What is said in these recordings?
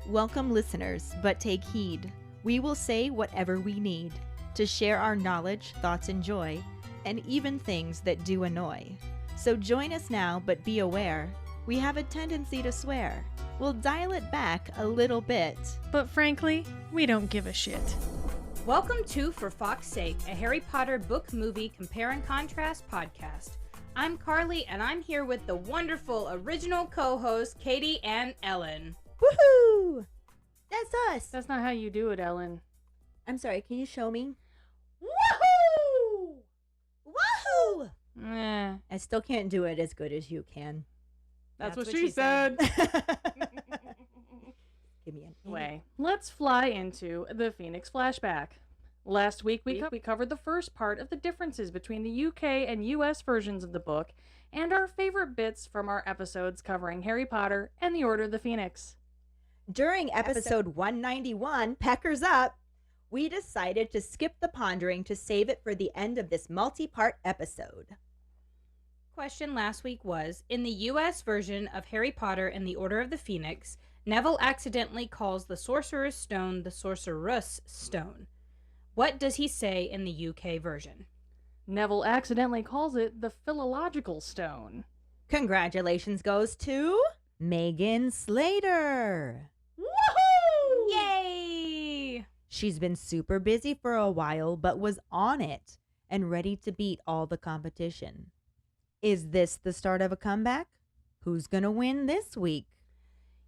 Welcome, listeners, but take heed. We will say whatever we need to share our knowledge, thoughts, and joy, and even things that do annoy. So join us now, but be aware, we have a tendency to swear. We'll dial it back a little bit. But frankly, we don't give a shit. Welcome to For Fawkes' Sake, a Harry Potter book movie compare and contrast podcast. I'm Karlee, and I'm here with the wonderful original co-hosts, Keighty and Ellen. Woohoo! That's us. That's not how you do it, Ellen. I'm sorry, can you show me? Woohoo! Woohoo! I still can't do it as good as you can. That's what she said. Give me a Anyway, let's fly into the Phoenix flashback. Last week, we covered the first part of the differences between the UK and US versions of the book, and our favorite bits from our episodes covering Harry Potter and the Order of the Phoenix. During episode 191, Peckers Up, we decided to skip the pondering to save it for the end of this multi-part episode. Question last week was, in the US version of Harry Potter and the Order of the Phoenix, Neville accidentally calls the Sorcerer's Stone the Sorceress Stone. What does he say in the UK version? Neville accidentally calls it the Philological Stone. Congratulations goes to Megan Slater. Woohoo! Yay! She's been super busy for a while, but was on it and ready to beat all the competition. Is this the start of a comeback? Who's gonna win this week?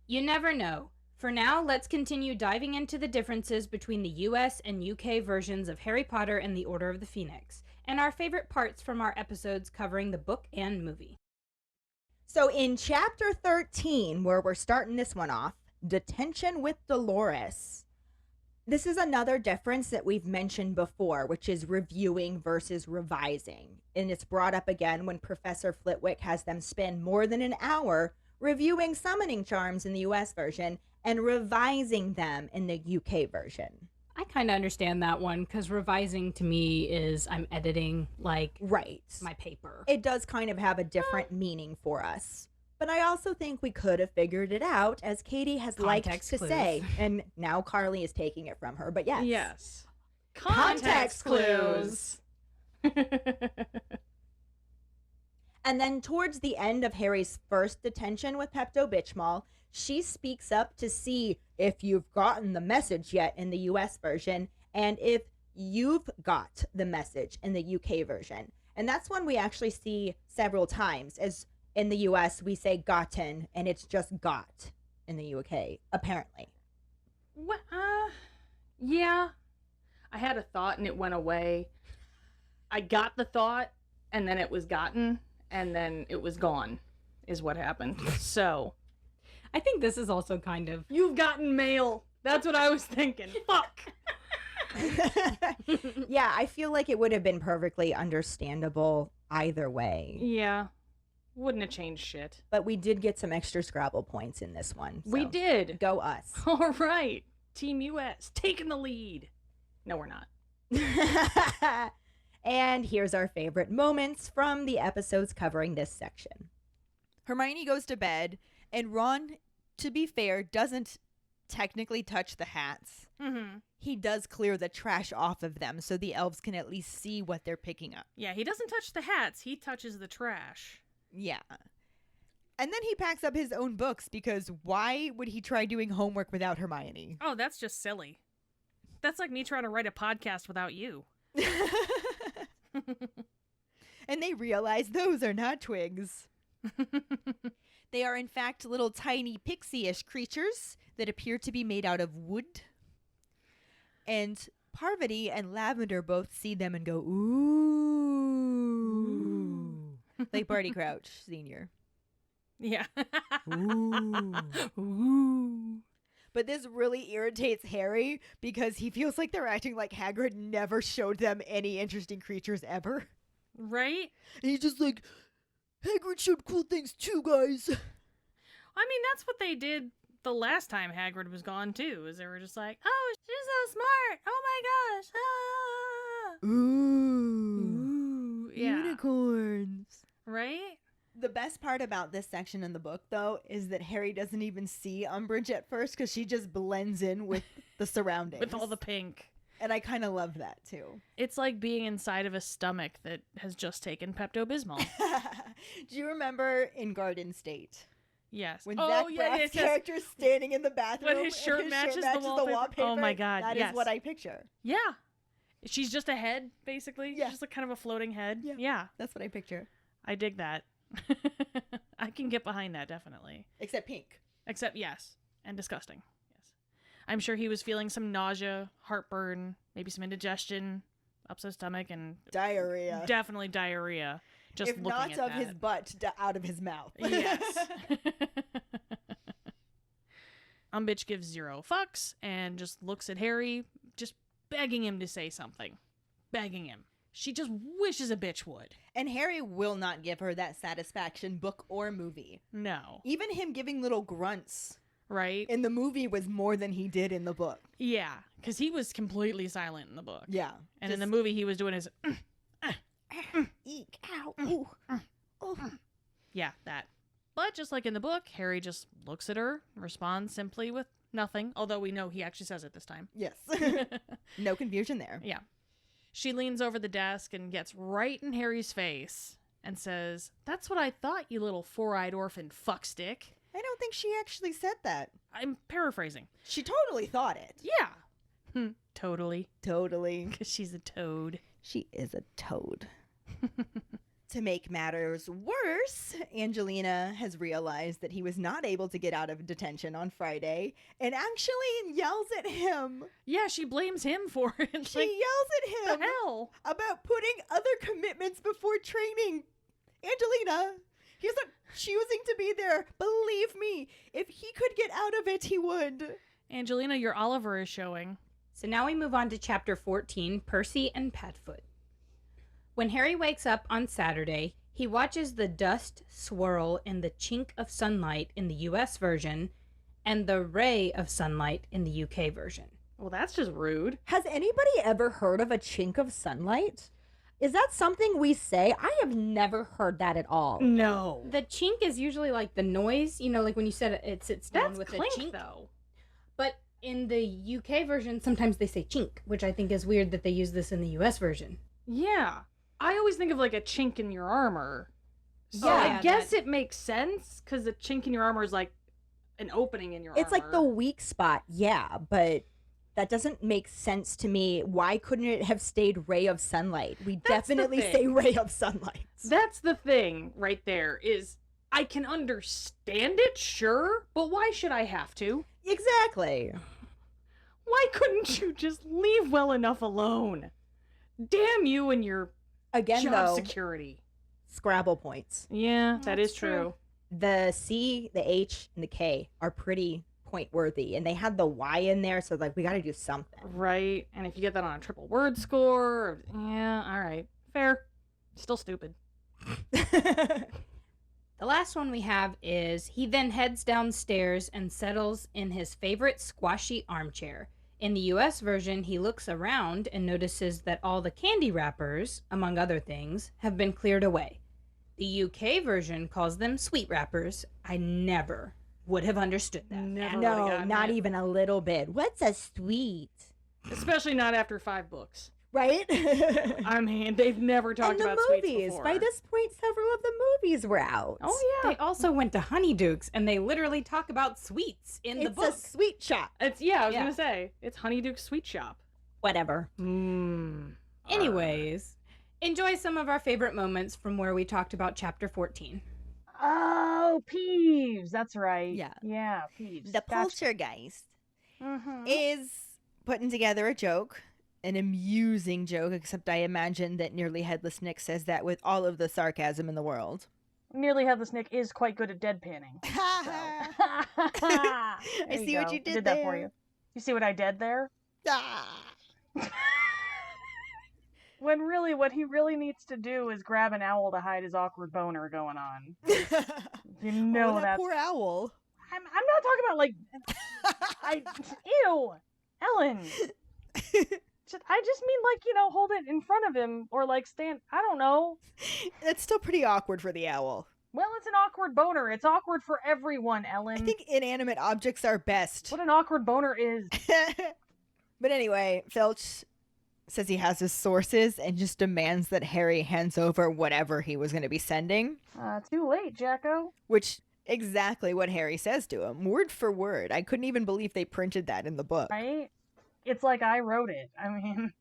You never know. For now, let's continue diving into the differences between the US and UK versions of Harry Potter and the Order of the Phoenix, and our favorite parts from our episodes covering the book and movie. So in chapter 13, where we're starting this one off, Detention with Dolores. This is another difference that we've mentioned before, which is reviewing versus revising. And it's brought up again when Professor Flitwick has them spend more than an hour reviewing summoning charms in the US version and revising them in the UK version. I kind of understand that one because revising to me is I'm editing my paper. It does kind of have a different meaning for us. But I also think we could have figured it out, as Keighty has liked to say. And now Karlee is taking it from her, but yes. Yes. Context clues. And then towards the end of Harry's first detention with Pepto-Bismol, she speaks up to see if you've gotten the message yet in the US version and if you've got the message in the UK version. And that's one we actually see several times. As in the US, we say gotten, and it's just got in the UK, apparently. What? Yeah. I had a thought and it went away. I got the thought and then it was gotten. And then it was gone, is what happened. So, I think this is also kind of... You've gotten mail. That's what I was thinking. Fuck. Yeah, I feel like it would have been perfectly understandable either way. Yeah. Wouldn't have changed shit. But we did get some extra Scrabble points in this one. So we did. Go us. All right. Team US, taking the lead. No, we're not. And here's our favorite moments from the episodes covering this section. Hermione goes to bed, and Ron, to be fair, doesn't technically touch the hats. Mm-hmm. He does clear the trash off of them so the elves can at least see what they're picking up. Yeah, he doesn't touch the hats. He touches the trash. Yeah. And then he packs up his own books because why would he try doing homework without Hermione? Oh, that's just silly. That's like me trying to write a podcast without you. And they realize those are not twigs. They are in fact little tiny pixie-ish creatures that appear to be made out of wood. And Parvati and Lavender both see them and go, ooh. Like Barty Crouch Sr. Yeah. Ooh. Ooh. But this really irritates Harry because he feels like they're acting like Hagrid never showed them any interesting creatures ever. Right? And he's just like, Hagrid showed cool things too, guys. I mean, that's what they did the last time Hagrid was gone, too, is they were just like, oh, she's so smart. Oh, my gosh. Ah. Ooh. Ooh. Yeah. Unicorns. Right? The best part about this section in the book, though, is that Harry doesn't even see Umbridge at first because she just blends in with the surroundings. With all the pink. And I kind of love that, too. It's like being inside of a stomach that has just taken Pepto-Bismol. Do you remember in Garden State? Yes. When Zach Braff's character's standing in the bathroom when his shirt matches the wallpaper. Oh my God, That is what I picture. Yeah. She's just a head, basically. Yeah. Just like kind of a floating head. Yeah. That's what I picture. I dig that. I can get behind that, definitely. Except pink. Except, yes. And disgusting. Yes. I'm sure he was feeling some nausea, heartburn, maybe some indigestion, upset stomach, and diarrhea. Definitely diarrhea. Just if looking not at of that. his butt, out of his mouth. Yes. Umbridge gives 0 fucks and just looks at Harry, just begging him to say something. Begging him. She just wishes a bitch would. And Harry will not give her that satisfaction, book or movie. No. Even him giving little grunts. Right? In the movie was more than he did in the book. Yeah, because he was completely silent in the book. Yeah. And in the movie, he was doing his... Eek, ow, ooh, oh. Yeah, that. But just like in the book, Harry just looks at her, responds simply with nothing, although we know he actually says it this time. Yes. No confusion there. Yeah. She leans over the desk and gets right in Harry's face and says, "That's what I thought, you little four-eyed orphan fuckstick." I don't think she actually said that. I'm paraphrasing. She totally thought it. Yeah. Totally. Totally. Because she's a toad. She is a toad. To make matters worse, Angelina has realized that he was not able to get out of detention on Friday and actually yells at him. Yeah, she blames him for it. She yells at him the hell? About putting other commitments before training. Angelina, he's not choosing to be there. Believe me, if he could get out of it, he would. Angelina, your Oliver is showing. So now we move on to chapter 14, Percy and Padfoot. When Harry wakes up on Saturday, he watches the dust swirl in the chink of sunlight in the US version and the ray of sunlight in the UK version. Well, that's just rude. Has anybody ever heard of a chink of sunlight? Is that something we say? I have never heard that at all. No. The chink is usually like the noise, you know, like when you said it sits down that's with clink, a chink. Though. But in the UK version, sometimes they say chink, which I think is weird that they use this in the US version. Yeah. I always think of like a chink in your armor. So Yeah, I guess it makes sense because a chink in your armor is like an opening in your armor. It's like the weak spot, yeah, but that doesn't make sense to me. Why couldn't it have stayed ray of sunlight? We That's the definitely thing. say ray of sunlight. That's the thing right there is I can understand it, sure, but why should I have to? Exactly. Why couldn't you just leave well enough alone? Damn you and your Again, job though, security. Scrabble points. Yeah, that That's is true. The C, the H, and the K are pretty point worthy, and they had the Y in there, so like we got to do something. Right, and if you get that on a triple word score, yeah, all right, fair. Still stupid. The last one we have is he then heads downstairs and settles in his favorite squashy armchair. In the US version, he looks around and notices that all the candy wrappers, among other things, have been cleared away. The UK version calls them sweet wrappers. I never would have understood that. Never would've No, gotten not it. even a little bit. What's a sweet? Especially not after 5 books. Right? I mean, they've never talked and the about movies. sweets before. By this point, several of the movies were out. Oh yeah, They also went to Honeydukes, and they literally talk about sweets in the It's book. a sweet shop. I was gonna say it's Honeyduke's Sweet Shop. Whatever. Anyways, enjoy some of our favorite moments from where we talked about chapter 14. Oh, Peeves. That's right. Yeah. Peeves. The poltergeist is putting together a joke, an amusing joke, except I imagine that Nearly Headless Nick says that with all of the sarcasm in the world. Nearly Headless Nick is quite good at deadpanning. I see what you did that there. for you. You see what I did there? Ah. When really, what he really needs to do is grab an owl to hide his awkward boner going on. You know that that's... poor owl. I'm not talking about like... Ew! Ellen! I just mean like, hold it in front of him or like stand... I don't know. It's still pretty awkward for the owl. Well, it's an awkward boner. It's awkward for everyone, Ellen. I think inanimate objects are best. What an awkward boner is. But anyway, Filch says he has his sources and just demands that Harry hands over whatever he was going to be sending. Too late, Jacko. Which, exactly what Harry says to him, word for word. I couldn't even believe they printed that in the book. Right? It's like I wrote it. I mean...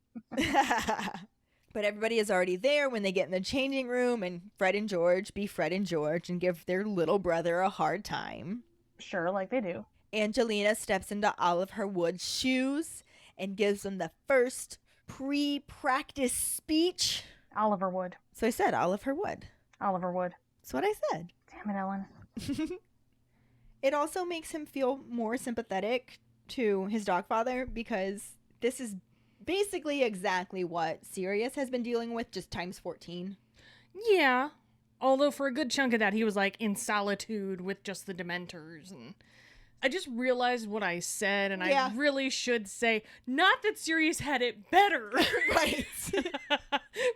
But everybody is already there when they get in the changing room, and Fred and George be Fred and George and give their little brother a hard time. Sure, like they do. Angelina steps into Oliver Wood's shoes and gives him the first pre-practice speech. Oliver Wood. So I said Oliver Wood. Oliver Wood. That's what I said. Damn it, Ellen. It also makes him feel more sympathetic to his dogfather, because this is basically exactly what Sirius has been dealing with, just times 14. Yeah. Although for a good chunk of that, he was like in solitude with just the Dementors. And I just realized what I said, and Yeah. I really should say, not that Sirius had it better. Right.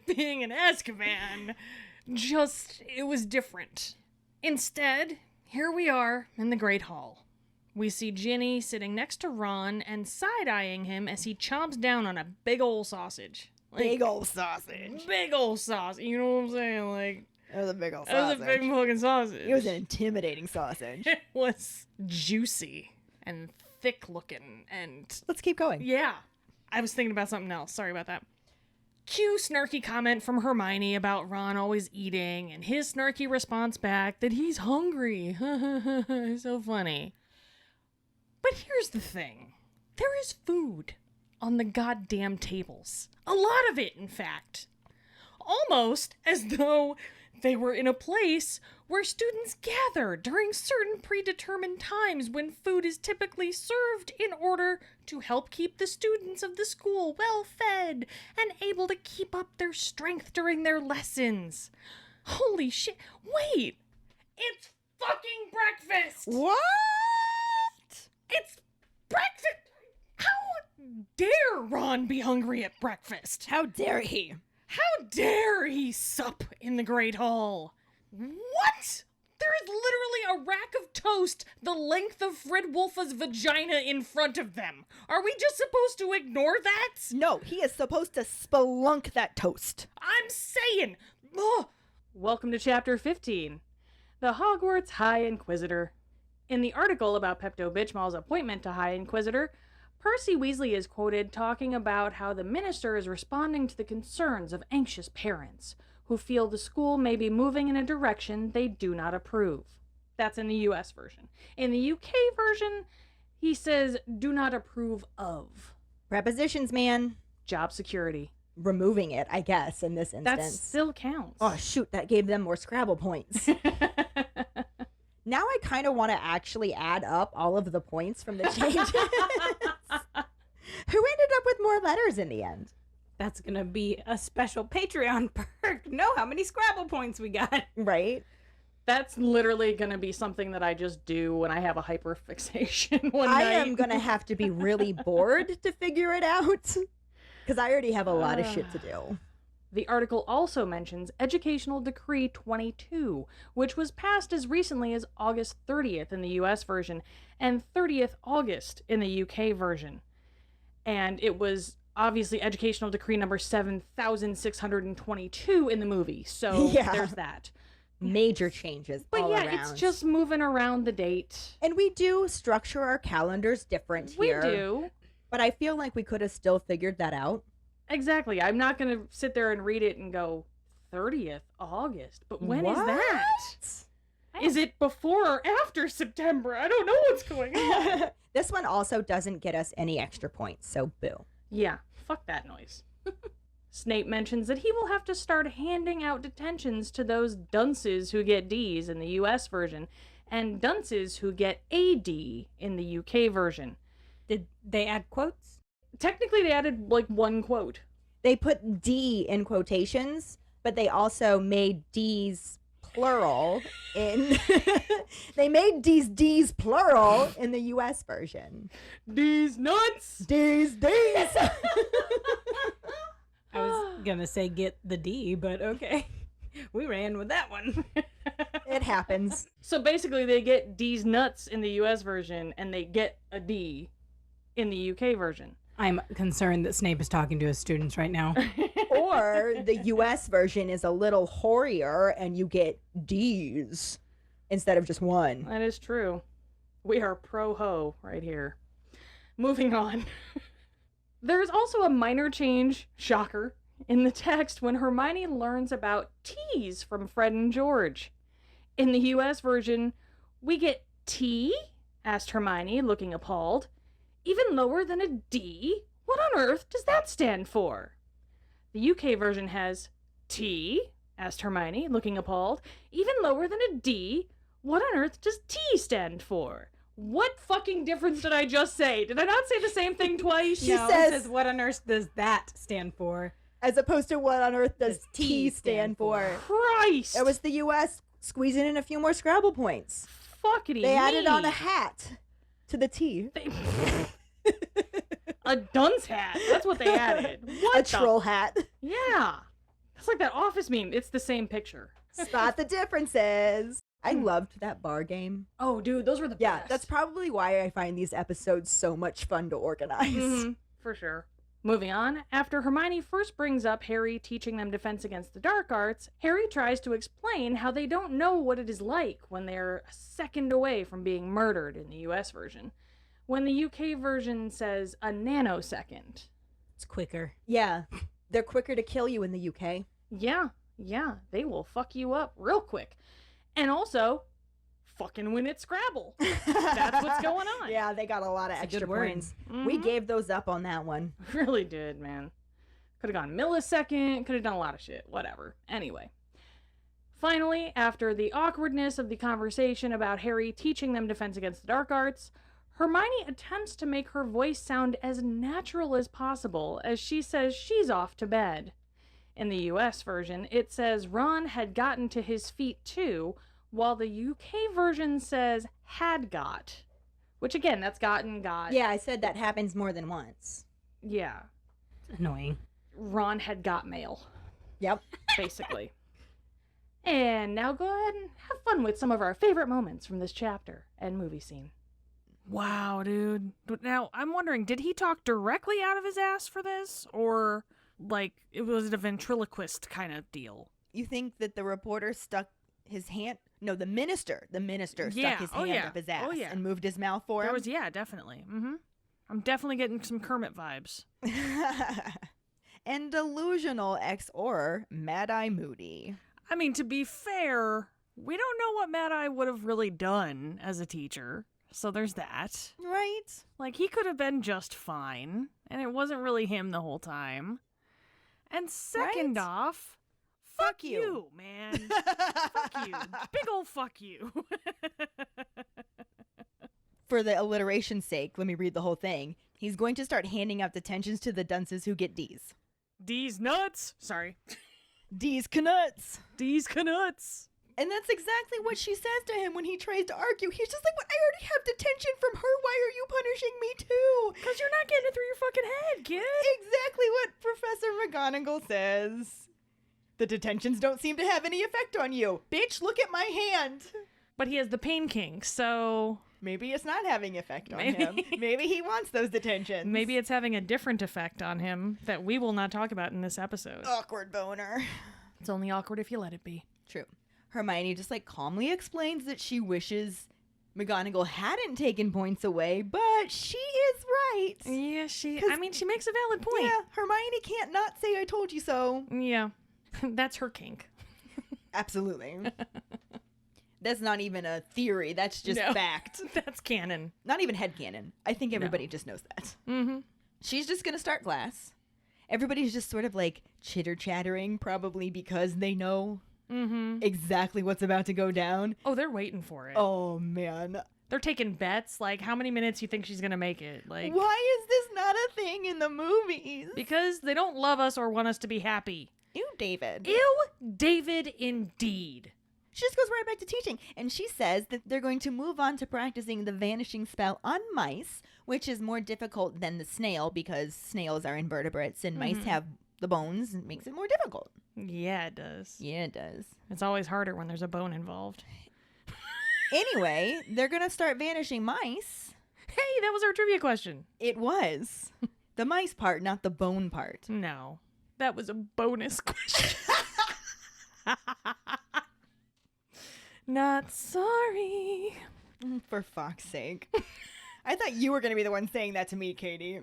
Being in Azkaban. Just, it was different. Instead, here we are in the Great Hall. We see Ginny sitting next to Ron and side-eyeing him as he chomps down on a big ol' sausage. Big old sausage. Big ol' sausage. You know what I'm saying? Like, It was a big old that was sausage. a big fucking sausage. It was an intimidating sausage. It was juicy and thick looking and Let's keep going. yeah. I was thinking about something else. Sorry about that. Cue snarky comment from Hermione about Ron always eating, and his snarky response back that he's hungry. So funny. But here's the thing. There is food on the goddamn tables. A lot of it, in fact. Almost as though they were in a place where students gather during certain predetermined times when food is typically served in order to help keep the students of the school well fed and able to keep up their strength during their lessons. Holy shit. Wait! It's fucking breakfast! What? It's breakfast! How dare Ron be hungry at breakfast? How dare he? How dare he sup in the Great Hall? What? There is literally a rack of toast the length of Fred Wolfa's vagina in front of them. Are we just supposed to ignore that? No, he is supposed to spelunk that toast. I'm saying. Ugh. Welcome to Chapter 15, The Hogwarts High Inquisitor. In the article about Pepto-Bismol's appointment to High Inquisitor, Percy Weasley is quoted talking about how the minister is responding to the concerns of anxious parents who feel the school may be moving in a direction they do not approve. That's in the US version. In the UK version, he says, do not approve of. Prepositions, man. Job security. Removing it, I guess, in this That instance. still counts. Oh, shoot, that gave them more Scrabble points. Now I kind of want to actually add up all of the points from the changes. Who ended up with more letters in the end? That's gonna be a special Patreon perk. Know how many Scrabble points we got. Right? That's literally going to be something that I just do when I have a hyperfixation one I night. am going to have to be really bored to figure it out. Because I already have a lot of shit to do. The article also mentions Educational Decree 22, which was passed as recently as August 30th in the US version and 30th August in the UK version. And it was obviously Educational Decree number 7622 in the movie. So Yeah. there's that. Major changes But all yeah, around. it's just moving around the date. And we do structure our calendars different We here. do. But I feel like we could have still figured that out. Exactly. I'm not going to sit there and read it and go, 30th August. But when is that? What? Is it before or after September? I don't know what's going on. This one also doesn't get us any extra points, so boo. Yeah, fuck that noise. Snape mentions that he will have to start handing out detentions to those dunces who get Ds in the US version and dunces who get a D in the UK version. Did they add quotes? Technically, they added like one quote. They put D in quotations, but they also made D's plural in... They made D's plural in the US version. D's nuts! D's. I was gonna say get the D, but okay. We ran with that one. It happens. So basically, they get D's nuts in the US version, and they get a D in the UK version. I'm concerned that Snape is talking to his students right now. Or the US version is a little hoarier and you get D's instead of just one. That is true. We are pro-ho right here. Moving on. There's also a minor change, shocker, in the text when Hermione learns about T's from Fred and George. In the US version, we get T? Asked Hermione, looking appalled. Even lower than a D? What on earth does that stand for? The UK version has T? Asked Hermione, looking appalled. Even lower than a D? What on earth does T stand for? What fucking difference did I just say? Did I not say the same thing twice? She No, it says- says, what on earth does that stand for? As opposed to what on earth does Does T T stand stand for? Christ! It was the US squeezing in a few more Scrabble points. fuckity. They added on a me. hat to the T. A dunce hat. That's what they added. What A the- troll hat. Yeah. That's like that Office meme. It's the same picture. Spot the differences. I loved that bar game. Oh, dude, those were the Yeah, best. that's probably why I find these episodes so much fun to organize. Mhm, for sure. Moving on, after Hermione first brings up Harry teaching them defense against the dark arts, Harry tries to explain how they don't know what it is like when they're a second away from being murdered in the US version, when the UK version says a nanosecond. It's quicker. Yeah, they're quicker to kill you in the UK. Yeah, they will fuck you up real quick. And also, fucking win at Scrabble. That's what's going on. Yeah, they got a lot of It's a extra good word. points. We Mhm. gave those up on that one. Really did, man. Could have gone millisecond, could have done a lot of shit, whatever. Anyway. Finally, after the awkwardness of the conversation about Harry teaching them defense against the dark arts, Hermione attempts to make her voice sound as natural as possible as she says she's off to bed. In the US version, it says Ron had gotten to his feet too, while the UK version says had got. Which again, that's gotten, got. Yeah, I said that happens more than once. Yeah. It's annoying. Ron had got mail, Yep. basically. And now go ahead and have fun with some of our favorite moments from this chapter and movie scene. Wow, dude. Now, I'm wondering, did he talk directly out of his ass for this? Or, like, was it a ventriloquist kind of deal? You think that the reporter stuck his hand? No, the minister. The minister Yeah. stuck his Oh, hand yeah. up his ass Oh, yeah. and moved his mouth for There him. was, yeah, definitely. Mm-hmm. I'm definitely getting some Kermit vibes. And delusional ex-or Mad-Eye Moody. I mean, to be fair, we don't know what Mad Eye would have really done as a teacher. So there's that. Right? Like, he could have been just fine, and it wasn't really him the whole time. And second Right? off, Fuck you. man. Fuck you. Big ol' fuck you. For the alliteration's sake, let me read the whole thing. He's going to start handing out detentions to the dunces who get D's. D's nuts. Sorry. D's knuts. D's knuts. And that's exactly what she says to him when he tries to argue. He's just like, "What? I already have detention from her. Why are you punishing me too?" Because you're not getting it through your fucking head, kid. Exactly what Professor McGonagall says. The detentions don't seem to have any effect on you. Bitch, look at my hand. But he has the pain king, so Maybe it's not having effect on Maybe. him. Maybe he wants those detentions. maybe it's having a different effect on him that we will not talk about in this episode. Awkward boner. It's only awkward if you let it be. True. Hermione just like calmly explains that she wishes McGonagall hadn't taken points away, but she is right. Yeah, she 'Cause- I mean, she makes a valid point. Yeah, Hermione can't not say I told you so. Yeah. That's her kink. Absolutely. That's not even a theory. That's just No. fact. That's canon. Not even headcanon. I think everybody just knows that. Mm-hmm. She's just going to start class. Everybody's just sort of like chitter-chattering, probably because they know Mm-hmm. exactly what's about to go down. Oh, they're waiting for it. Oh, man. They're taking bets, like how many minutes you think she's gonna make it. Like, Why is this not a thing in the movies? because they don't love us or want us to be happy. Ew, David. Ew, David, indeed. She just goes right back to teaching, and she says that they're going to move on to practicing the vanishing spell on mice, which is more difficult than the snail because snails are invertebrates and mice have the bones, and it makes it more difficult. Yeah, it does. Yeah, it does. It's always harder when there's a bone involved. Anyway, they're going to start vanishing mice. Hey, that was our trivia question. It was. The mice part, not the bone part. No, that was a bonus question. Not sorry. For fuck's sake. I thought you were going to be the one saying that to me, Keighty.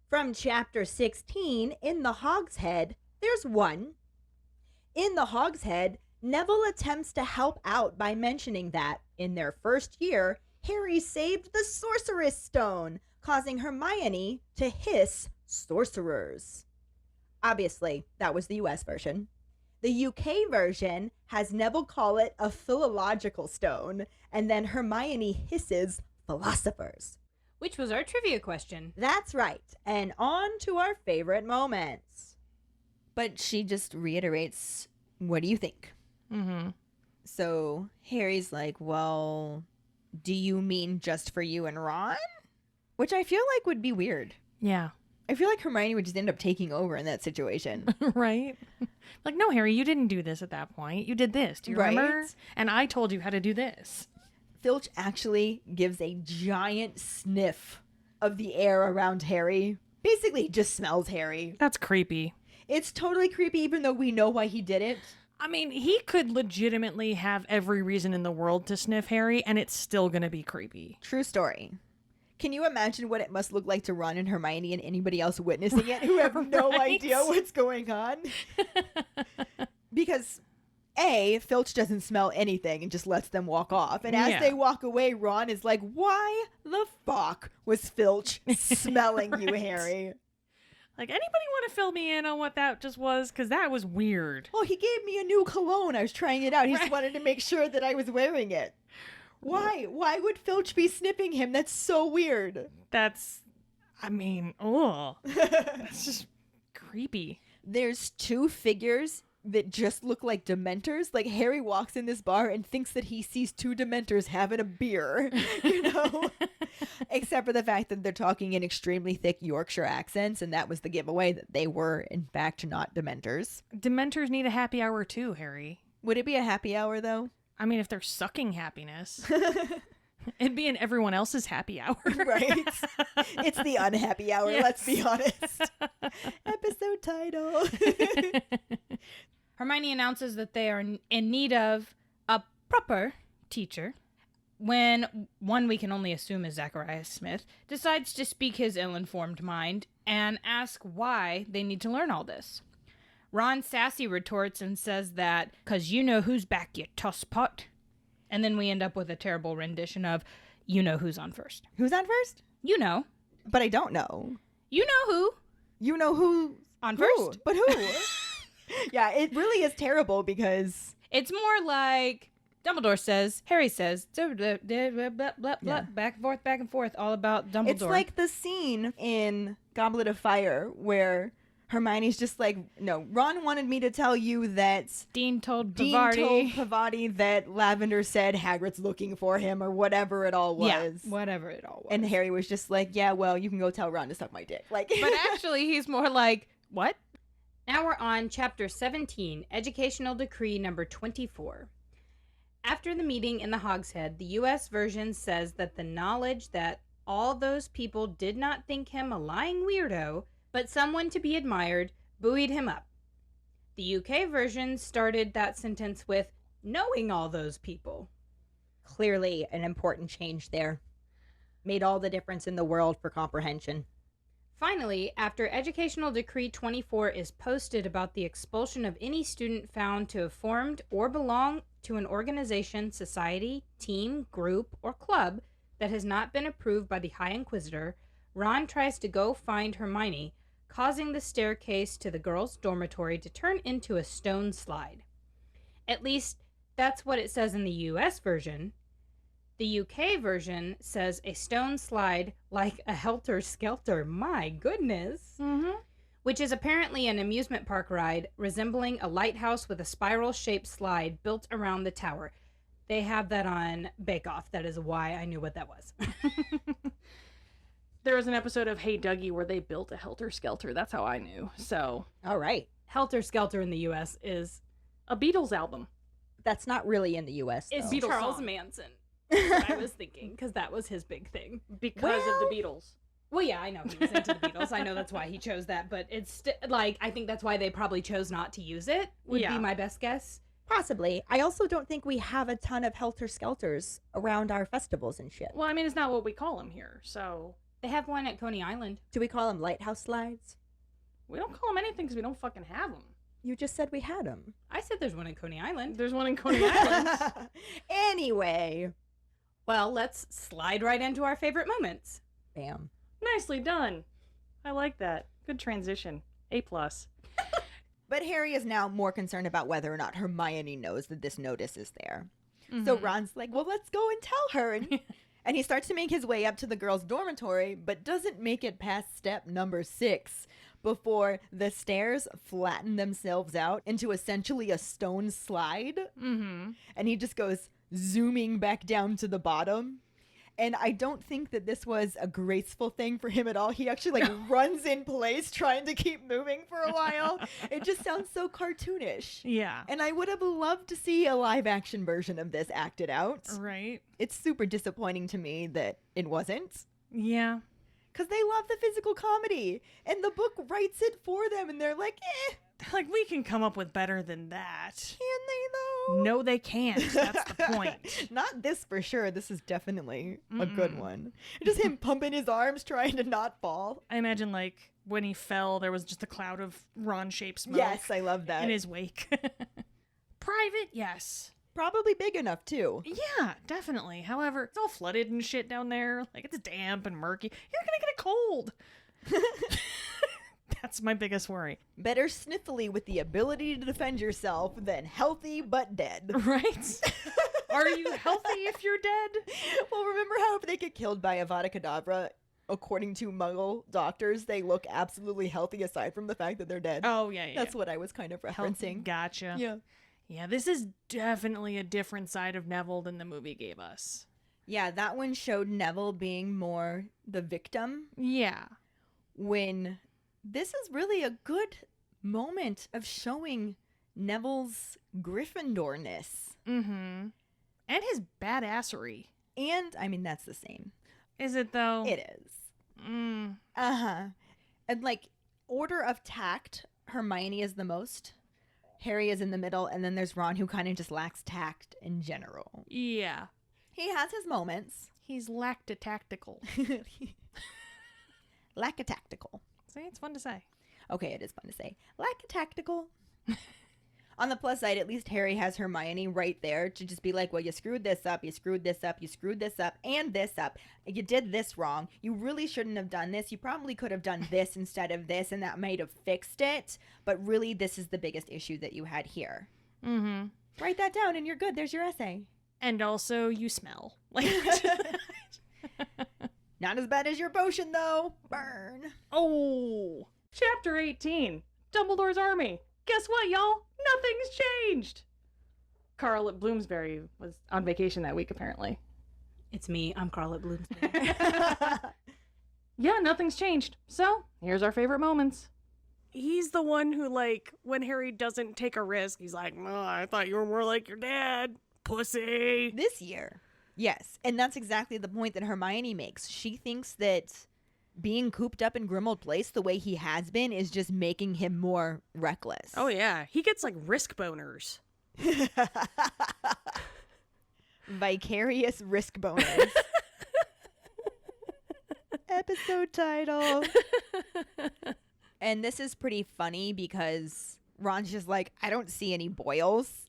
From chapter 16, in the Hogshead, there's one. In the Hogshead, Neville attempts to help out by mentioning that, in their first year, Harry saved the Sorceress Stone, causing Hermione to hiss sorcerers. Obviously, that was the US version. The UK version has Neville call it a philological stone, and then Hermione hisses philosophers. Which was our trivia question. That's right. And on to our favorite moments. But she just reiterates, what do you think? Mm-hmm. So Harry's like, well, do you mean just for you and Ron? Which I feel like would be weird. Yeah. I feel like Hermione would just end up taking over in that situation. Right? Like, no, Harry, you didn't do this at that point. You did this. Do you remember? Right? And I told you how to do this. Filch actually gives a giant sniff of the air around Harry. Basically, he just smells Harry. That's creepy. It's totally creepy, even though we know why he did it. I mean, he could legitimately have every reason in the world to sniff Harry, and it's still going to be creepy. True story. Can you imagine what it must look like to Ron and Hermione and anybody else witnessing it who have no Right? idea what's going on? Because A, Filch doesn't smell anything and just lets them walk off. And as Yeah. they walk away, Ron is like, why the fuck was Filch smelling you, Right. Harry? Like, anybody want to fill me in on what that just was? Because that was weird. Well, he gave me a new cologne. I was trying it out. He just Right. wanted to make sure that I was wearing it. Why? Why would Filch be sniffing him? That's so weird. That's, I mean, oh, that's just creepy. There's two figures that just look like Dementors. Like, Harry walks in this bar and thinks that he sees two Dementors having a beer, you know? Except for the fact that they're talking in extremely thick Yorkshire accents, and that was the giveaway that they were, in fact, not Dementors. Dementors need a happy hour too, Harry. Would it be a happy hour, though? I mean, if they're sucking happiness, it'd be in everyone else's happy hour. Right? It's the unhappy hour, Yes. let's be honest. Episode title. Hermione announces that they are in need of a proper teacher when one we can only assume is Zacharias Smith decides to speak his ill-informed mind and ask why they need to learn all this. Ron sassy retorts and says that, "'Cause you know who's back, you tosspot." And then we end up with a terrible rendition of, "You know who's on first." Who's on first? You know. But I don't know. You know who. You know who's On who? first. But who? Yeah, it really is terrible because... It's more like Dumbledore says, Harry says, blah, blah, blah, blah, blah, Yeah. back and forth, all about Dumbledore. It's like the scene in Goblet of Fire where Hermione's just like, no, Ron wanted me to tell you that Dean told Dean Pavarti. told Pavati that Lavender said Hagrid's looking for him or whatever it all was. Yeah, whatever it all was. And Harry was just like, yeah, well, you can go tell Ron to suck my dick. Like, But actually, he's more like, what? Now we're on Chapter 17, Educational Decree number 24. After the meeting in the Hogshead, the U.S. version says that the knowledge that all those people did not think him a lying weirdo, but someone to be admired, buoyed him up. The UK version started that sentence with, knowing all those people. Clearly an important change there. Made all the difference in the world for comprehension. Finally, after Educational Decree 24 is posted about the expulsion of any student found to have formed or belong to an organization, society, team, group, or club that has not been approved by the High Inquisitor, Ron tries to go find Hermione, causing the staircase to the girls' dormitory to turn into a stone slide. At least, that's what it says in the US version. The UK version says a stone slide like a helter-skelter, my goodness, which is apparently an amusement park ride resembling a lighthouse with a spiral-shaped slide built around the tower. They have that on Bake Off. That is why I knew what that was. There was an episode of Hey Dougie where they built a Helter Skelter. That's how I knew. So, All right. Helter-Skelter in the US is a Beatles album. That's not really in the US, though. It's Beatles Charles song. Manson. That's what I was thinking, because that was his big thing. Because of the Beatles. Well, yeah, I know he was into the Beatles. I know that's why he chose that, but it's like, I think that's why they probably chose not to use it, would be my best guess. Possibly. I also don't think we have a ton of helter-skelters around our festivals and shit. Well, I mean, it's not what we call them here, so... They have one at Coney Island. Do we call them lighthouse slides? We don't call them anything because we don't fucking have them. You just said we had them. I said there's one at Coney Island. There's one in Coney Island. Anyway. Well, let's slide right into our favorite moments. Bam. Nicely done. I like that. Good transition. A+. But Harry is now more concerned about whether or not Hermione knows that this notice is there. So Ron's like, well, let's go and tell her. And he starts to make his way up to the girls' dormitory, but doesn't make it past step number 6 before the stairs flatten themselves out into essentially a stone slide. And he just goes zooming back down to the bottom. And I don't think that this was a graceful thing for him at all. He actually runs in place trying to keep moving for a while. It just sounds so cartoonish. Yeah. And I would have loved to see a live action version of this acted out. Right. It's super disappointing to me that it wasn't. Yeah. Because they love the physical comedy. And the book writes it for them. And they're like, Like, we can come up with better than that. can they though? No, they can't. That's the point. Not this for sure. This is definitely a good one. Just him pumping his arms trying to not fall. I imagine, like, when he fell, there was just a cloud of Ron-shaped smoke. Yes, I love that. In his wake. Private, yes. Probably big enough too. Yeah, definitely. However, it's all flooded and shit down there. Like, it's damp and murky. You're gonna get a cold. That's my biggest worry. Better sniffly with the ability to defend yourself than healthy but dead. Right? Are you healthy if you're dead? Well, remember how if they get killed by Avada Kedavra, according to Muggle doctors, they look absolutely healthy aside from the fact that they're dead? Oh, yeah. That's what I was kind of referencing. Gotcha. Yeah. Yeah, this is definitely a different side of Neville than the movie gave us. Yeah, that one showed Neville being more the victim, Yeah. when this is really a good moment of showing Neville's Gryffindorness. Mm-hmm. And his badassery. And, I mean, that's the same. Is it, though? It is. Mm. Uh-huh. And, like, order of tact, Hermione is the most. Harry is in the middle, and then there's Ron, who kind of just lacks tact in general. Yeah. He has his moments. He's lactotactical. Lackatactical. See, it's fun to say. Okay, it is fun to say. Lackatactical. On the plus side, at least Harry has Hermione right there to just be like, well, you screwed this up, you screwed this up, you screwed this up, and this up. You did this wrong. You really shouldn't have done this. You probably could have done this instead of this, and that might have fixed it. But really, this is the biggest issue that you had here. Mm-hmm. Write that down, and you're good. There's your essay. And also, you smell. Like, Not as bad as your potion, though. Burn. oh. Chapter 18. Dumbledore's Army. Guess what, y'all? Nothing's changed. Carl at Bloomsbury was on vacation that week, apparently. It's me. I'm Karlee Bloomsbury. Yeah, nothing's changed. So, here's our favorite moments. He's the one who, like, when Harry doesn't take a risk, he's like, oh, I thought you were more like your dad. Pussy. This year. Yes. And that's exactly the point that Hermione makes. She thinks that being cooped up in Grimmauld Place the way he has been is just making him more reckless. Oh, yeah. He gets, like, risk boners. Vicarious risk bonus. Episode title. And this is pretty funny because Ron's just like, I don't see any boils.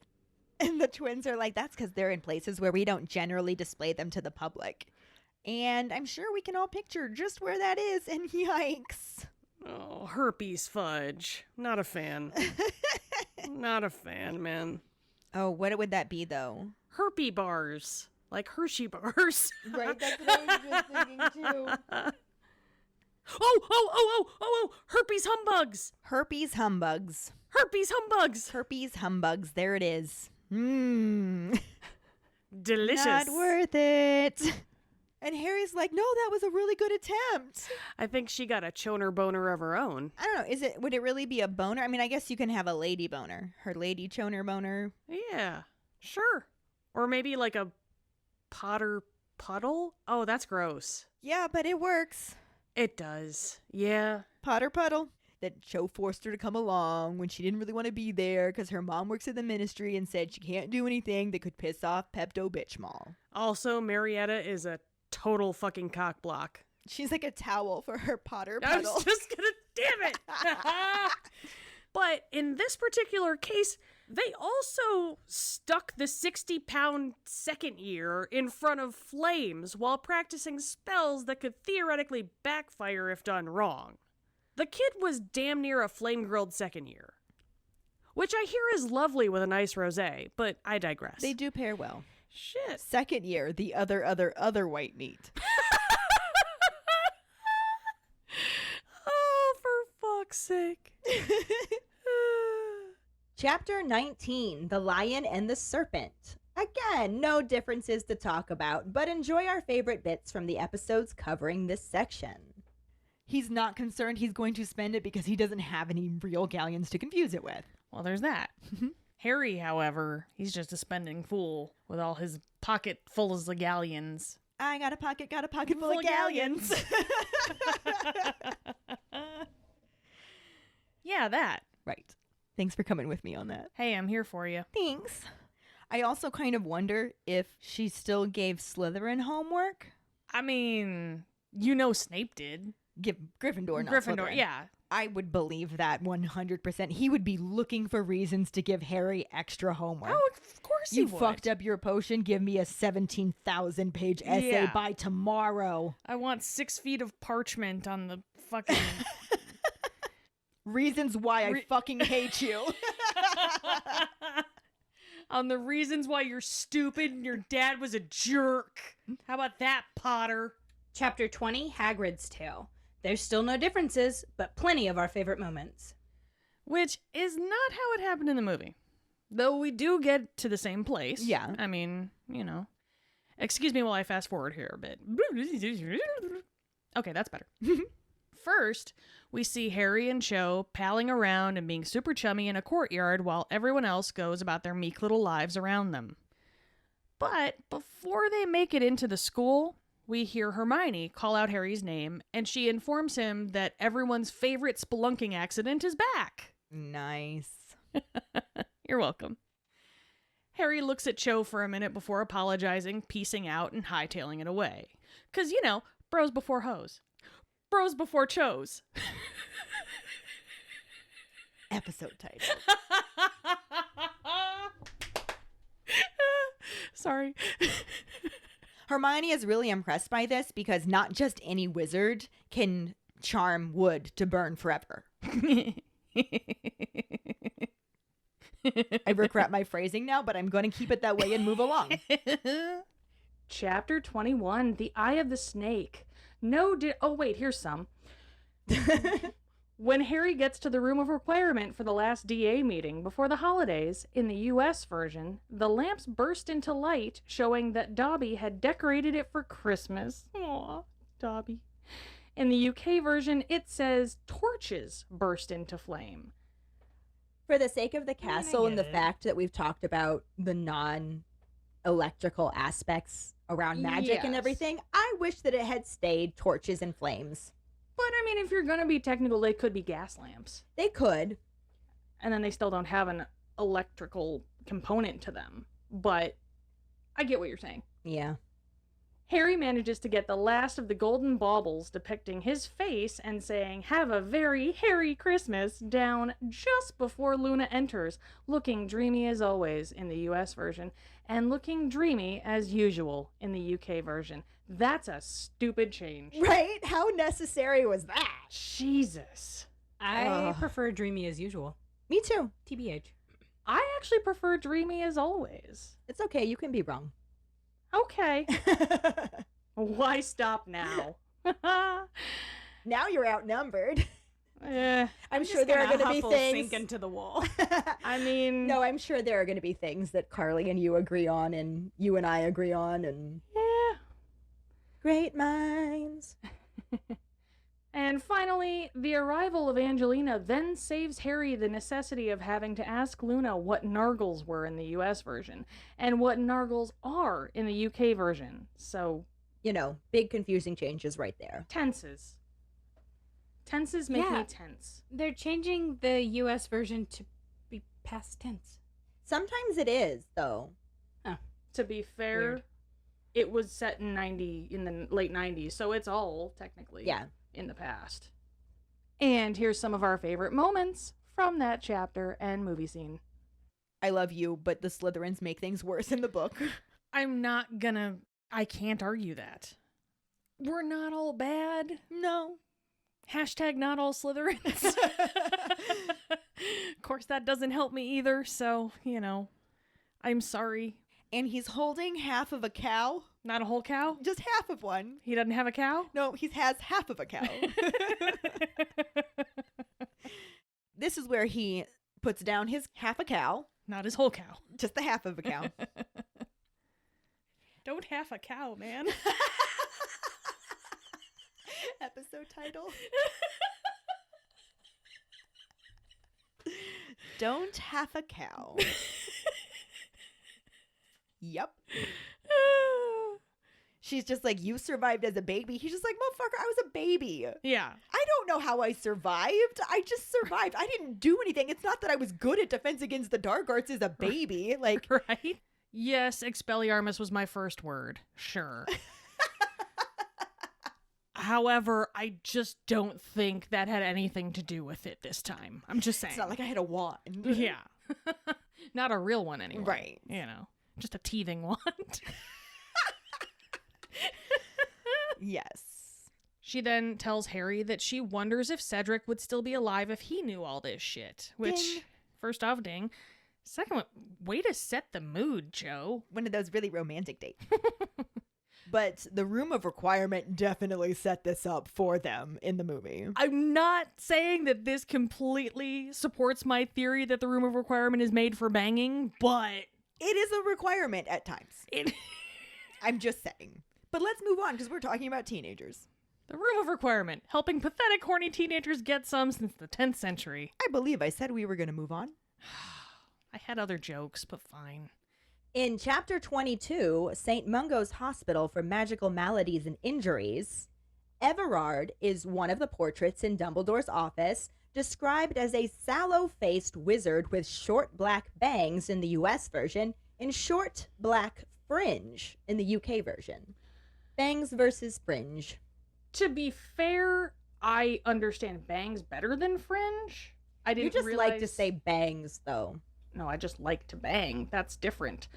And the twins are like, that's because they're in places where we don't generally display them to the public. And I'm sure we can all picture just where that is. And yikes. Oh, herpes fudge. Not a fan. Not a fan, man. Oh, what would that be, though? Herpy bars. Like Hershey bars. Right, that's what I was just thinking, too. Oh, herpes humbugs. Herpes humbugs. Herpes humbugs. Herpes humbugs. There it is. Mmm. Delicious. Not worth it. And Harry's like, no, that was a really good attempt. I think she got a choner boner of her own. I don't know. Would it really be a boner? I mean, I guess you can have a lady boner. Her lady choner boner. Yeah, sure. Or maybe like a Potter puddle? Oh, that's gross. Yeah, but it works. It does. Yeah. Potter puddle. That Cho forced her to come along when she didn't really want to be there because her mom works in the ministry and said she can't do anything that could piss off Pepto Bitchmall. Also, Marietta is a total fucking cock block. She's like a towel for her Potter I puddle. was just gonna, damn it. But in this particular case, they also stuck the 60-pound second year in front of flames while practicing spells that could theoretically backfire if done wrong. The kid was damn near a flame-grilled second year, which I hear is lovely with a nice rosé, but I digress. They do pair well. Shit. Second year, the other white meat. Oh, for fuck's sake. Chapter 19, The Lion and the Serpent. Again, no differences to talk about, but enjoy our favorite bits from the episodes covering this section. He's not concerned he's going to spend it because he doesn't have any real galleons to confuse it with. Well, there's that. Harry, however, he's just a spending fool with all his pocket full of galleons. I got a pocket full of galleons. Yeah, that. Right. Thanks for coming with me on that. Hey, I'm here for you. Thanks. I also kind of wonder if she still gave Slytherin homework. I mean, you know Snape did. Give Gryffindor, not Gryffindor, Slytherin. yeah. I would believe that 100%. He would be looking for reasons to give Harry extra homework. Oh, of course You he would. fucked up your potion. Give me a 17,000-page essay Yeah. by tomorrow. I want 6 feet of parchment on the fucking... Reasons why I fucking hate you. on the reasons why you're stupid and your dad was a jerk. How about that, Potter? Chapter 20, Hagrid's Tale. There's still no differences, but plenty of our favorite moments. Which is not how it happened in the movie. Though we do get to the same place. Yeah. I mean, you know. Excuse me while I fast forward here a bit. Okay, that's better. First, we see Harry and Cho palling around and being super chummy in a courtyard while everyone else goes about their meek little lives around them. But before they make it into the school, we hear Hermione call out Harry's name, and she informs him that everyone's favorite spelunking accident is back. Nice. You're welcome. Harry looks at Cho for a minute before apologizing, peacing out, and hightailing it away. 'Cause, you know, bros before hoes. Bros before Chos. Episode title. Sorry. Hermione is really impressed by this because not just any wizard can charm wood to burn forever. I regret my phrasing now, but I'm going to keep it that way and move along. Chapter 21, The Eye of the Snake. Oh, wait, here's some. When Harry gets to the room of requirement for the last DA meeting before the holidays, in the US version, the lamps burst into light, showing that Dobby had decorated it for Christmas. Aw, Dobby. In the UK version, it says torches burst into flame. For the sake of the castle and the get it. fact that we've talked about the non-electrical aspects around magic and Yes. everything, I wish that it had stayed torches and flames. But, I mean, if you're going to be technical, they could be gas lamps. They could. And then they still don't have an electrical component to them. But I get what you're saying. Yeah. Harry manages to get the last of the golden baubles depicting his face and saying, "Have a very hairy Christmas," down just before Luna enters, looking dreamy as always in the US version, and looking dreamy as usual in the UK version. That's a stupid change. Right? How necessary was that? Jesus. I Ugh. prefer Dreamy as usual. Me too. TBH. I actually prefer dreamy as always. It's okay. You can be wrong. Okay. Why stop now? Now you're outnumbered. Eh, I'm sure there are going to be things. sink into the wall. I mean, No, I'm sure there are going to be things that Karlee and you agree on, and you and I agree on, and yeah. great minds. And finally, the arrival of Angelina then saves Harry the necessity of having to ask Luna what Nargles were in the US version and what Nargles are in the UK version. So, You know, big confusing changes right there. tenses. Tenses make me tense. They're changing the US version to be past tense. Sometimes it is, though. To be fair, Weird. it was set in the late 90s, so it's all technically in the past. And here's some of our favorite moments from that chapter and movie scene. I love you, but the Slytherins make things worse in the book. I can't argue that. We're not all bad. No. Hashtag not all Slytherins. Of course, that doesn't help me either, so, I'm sorry. And he's holding half of a cow. Not a whole cow? Just half of one. He doesn't have a cow? No, he has half of a cow. This is where he puts down his half a cow. Not his whole cow. Just the half of a cow. Don't half a cow, man. Episode title. Don't half a cow. Yep. She's just like, you survived as a baby. He's just like, motherfucker, I was a baby. Yeah. I don't know how I survived. I just survived. I didn't do anything. It's not that I was good at Defense Against the Dark Arts as a baby. Like, Right? Yes, Expelliarmus was my first word. Sure. However, I just don't think that had anything to do with it this time. I'm just saying. it's not like I had a wand. Yeah. Not a real one anyway. Right. Just a teething wand. Yes. She then tells Harry that she wonders if Cedric would still be alive if he knew all this shit. Which, Ding. first off, ding. Second one, way to set the mood, Joe. One of those really romantic dates. But the Room of Requirement definitely set this up for them in the movie. I'm not saying that this completely supports my theory that the Room of Requirement is made for banging, but It is a requirement at times. it... I'm just saying. But let's move on because we're talking about teenagers. The Room of Requirement, helping pathetic, horny teenagers get some since the 10th century. I believe I said we were going to move on. I had other jokes, but fine. In chapter 22, St. Mungo's Hospital for Magical Maladies and Injuries, Everard is one of the portraits in Dumbledore's office, described as a sallow-faced wizard with short black bangs in the US version and short black fringe in the UK version. Bangs versus fringe. To be fair, I understand bangs better than fringe. I didn't You just realize... like to say bangs, though. No, I just like to bang. That's different.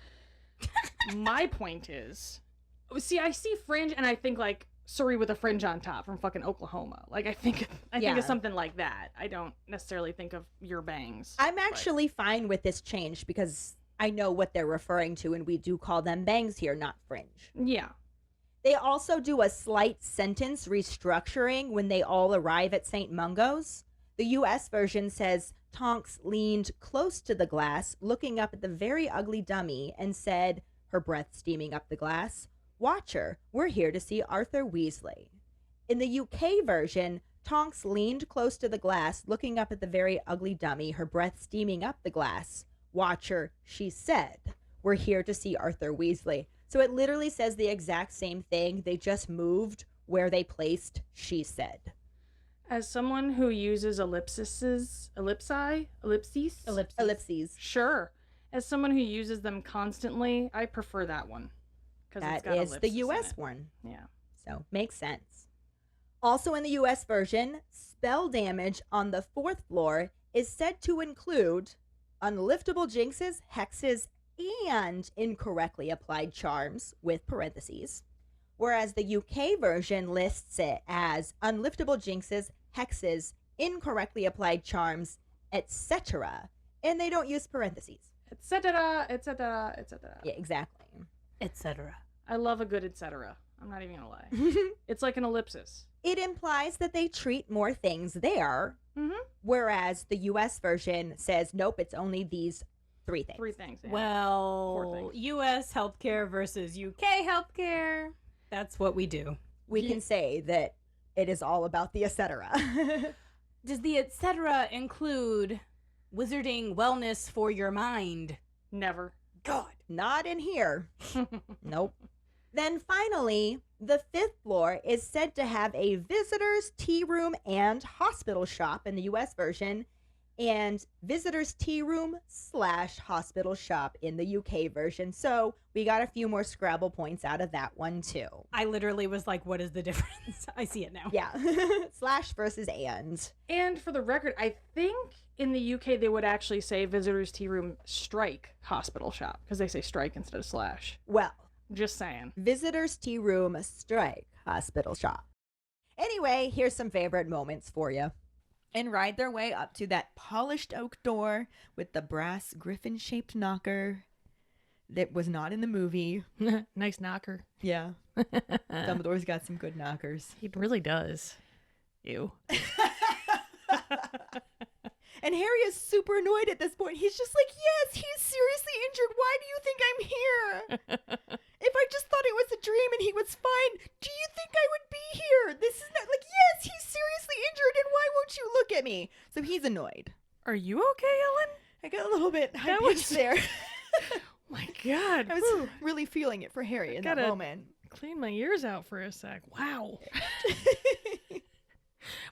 My point is... See, I see fringe and I think like Surrey with a fringe on top from fucking Oklahoma. Like, I think of something like that. I don't necessarily think of your bangs. I'm actually fine with this change because I know what they're referring to, and we do call them bangs here, not fringe. Yeah. They also do a slight sentence restructuring when they all arrive at St. Mungo's. The US version says, Tonks leaned close to the glass, looking up at the very ugly dummy, and said, her breath steaming up the glass, "Watcher, we're here to see Arthur Weasley." In the UK version, Tonks leaned close to the glass, looking up at the very ugly dummy, her breath steaming up the glass. "Watcher," she said, "we're here to see Arthur Weasley." So it literally says the exact same thing. They just moved where they placed "she said." As someone who uses ellipses, sure. As someone who uses them constantly, I prefer that one. That is the US one. Yeah. So makes sense. Also in the US version, spell damage on the 4th floor is said to include unliftable jinxes, hexes, and incorrectly applied charms with parentheses. Whereas the UK version lists it as unliftable jinxes, hexes, incorrectly applied charms, etc. And they don't use parentheses. Etc., etc., etc. Yeah, exactly. Etc. I love a good etc. I'm not even gonna lie. It's like an ellipsis. It implies that they treat more things there, whereas the US version says, nope, it's only these 3 things. 3 things. Yeah. Well, US healthcare versus UK healthcare. That's what we do. We can say that it is all about the etc. Does the etc. include wizarding wellness for your mind? Never. God. Not in here. Nope. Then finally, the 5th floor is said to have a visitor's tea room and hospital shop in the US version, and visitor's tea room / hospital shop in the UK version. So we got a few more Scrabble points out of that one too. I literally was like, what is the difference? I see it now. Yeah. / versus and. And for the record, I think in the UK they would actually say visitors tea room strike hospital shop because they say strike instead of /. Well, Just saying. visitors tea room strike hospital shop. Anyway, here's some favorite moments for you. And ride their way up to that polished oak door with the brass griffin-shaped knocker that was not in the movie. Nice knocker. Yeah. Dumbledore's got some good knockers. He really does. Ew. And Harry is super annoyed at this point. He's just like, yes, he's seriously injured. Why do you think I'm here? If I just thought it was a dream and he was fine, do you think I would be here? This is not like, yes, he's seriously injured, and why won't you look at me? So he's annoyed. Are you okay, Ellen? I got a little bit high That pitched was- there. My God. I was Whew. really feeling it for Harry in that Gotta- moment. Clean my ears out for a sec. Wow.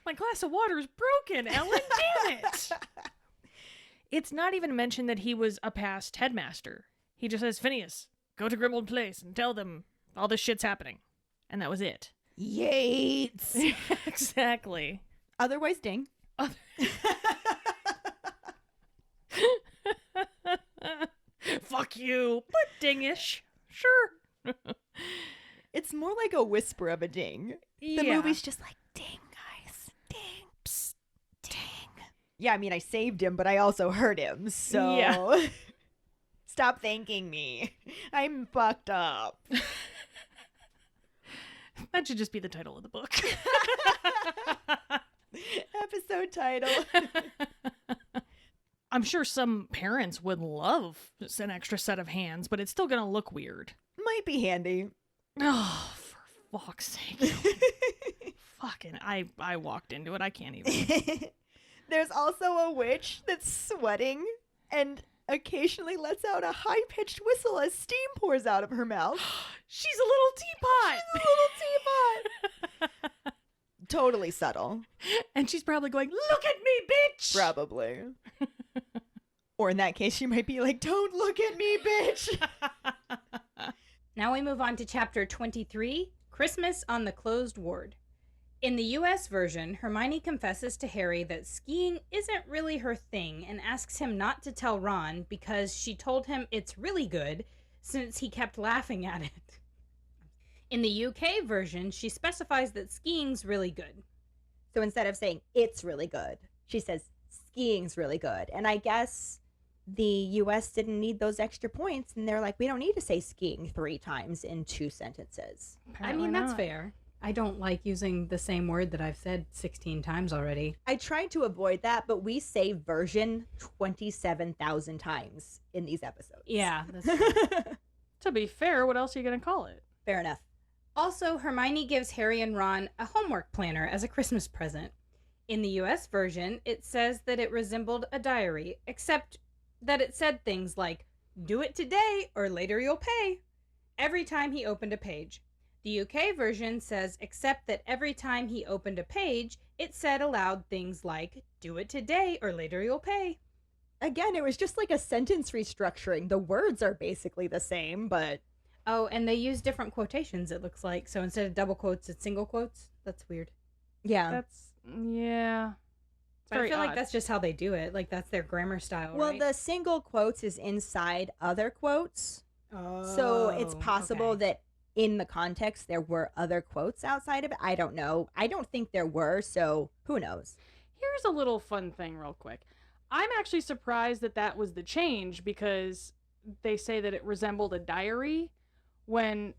My glass of water is broken, Ellen. Damn it. It's not even mentioned that he was a past headmaster. He just says, Phineas, go to Grimmauld Place and tell them all this shit's happening. And that was it. Yates. Exactly. Otherwise, ding. Fuck you. But dingish. Sure. It's more like a whisper of a ding. The Yeah. movie's just like, ding, guys. Ding. Psst. Ding. Yeah, I mean, I saved him, but I also hurt him. So Yeah. stop thanking me. I'm fucked up. That should just be the title of the book. Episode title. I'm sure some parents would love an extra set of hands, but it's still going to look weird. Might be handy. Oh, for fuck's sake. Fucking, I walked into it. I can't even. There's also a witch that's sweating and occasionally lets out a high-pitched whistle as steam pours out of her mouth. She's a little teapot. She's a little teapot. Totally subtle. And she's probably going, look at me, bitch. Probably. Or in that case, she might be like, don't look at me, bitch. Now we move on to chapter 23, Christmas on the Closed Ward. In the US version, Hermione confesses to Harry that skiing isn't really her thing and asks him not to tell Ron because she told him it's really good since he kept laughing at it. In the UK version, she specifies that skiing's really good. So instead of saying it's really good, she says skiing's really good. And I guess the US didn't need those extra points, and they're like, we don't need to say skiing 3 times in 2 sentences. I mean, that's fair. I don't like using the same word that I've said 16 times already. I tried to avoid that, but we say version 27,000 times in these episodes. Yeah, that's true. To be fair, what else are you going to call it? Fair enough. Also, Hermione gives Harry and Ron a homework planner as a Christmas present. In the US version, it says that it resembled a diary, except that it said things like, do it today or later you'll pay, every time he opened a page. The UK version says, except that every time he opened a page, it said aloud things like, do it today or later you'll pay. Again, it was just like a sentence restructuring. The words are basically the same, but Oh, and they use different quotations, it looks like. So instead of double quotes, it's single quotes. That's weird. yeah. Yeah. It's But I very feel like odd. that's just how they do it. Like, that's their grammar style, Well, right? the single quotes is inside other quotes. So it's possible that in the context there were other quotes outside of it. I don't know. I don't think there were, so who knows? Here's a little fun thing real quick. I'm actually surprised that that was the change because they say that it resembled a diary when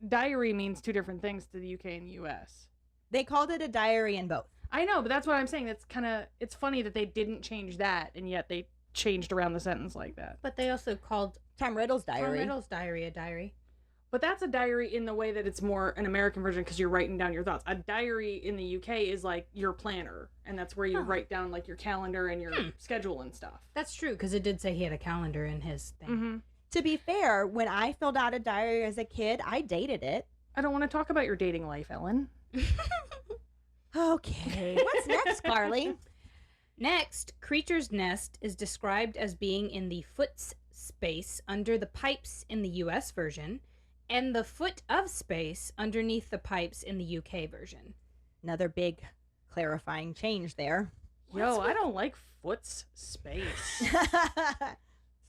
diary means 2 different things to the UK and US. They called it a diary in both. I know, but that's what I'm saying. It's funny that they didn't change that and yet they changed around the sentence like that. But they also called Tom Riddle's Tom diary. Riddle's diary a diary. But that's a diary in the way that it's more an American version because you're writing down your thoughts. A diary in the UK is like your planner, and that's where you write down like your calendar and your schedule and stuff. That's true, because it did say he had a calendar in his thing. To be fair, when I filled out a diary as a kid, I dated it. I don't want to talk about your dating life, Ellen. Okay. What's next, Karlee? Next, Creature's Nest is described as being in the foot space under the pipes in the US version, and the foot of space underneath the pipes in the UK version. Another big clarifying change there. Yo, I don't like foot's space.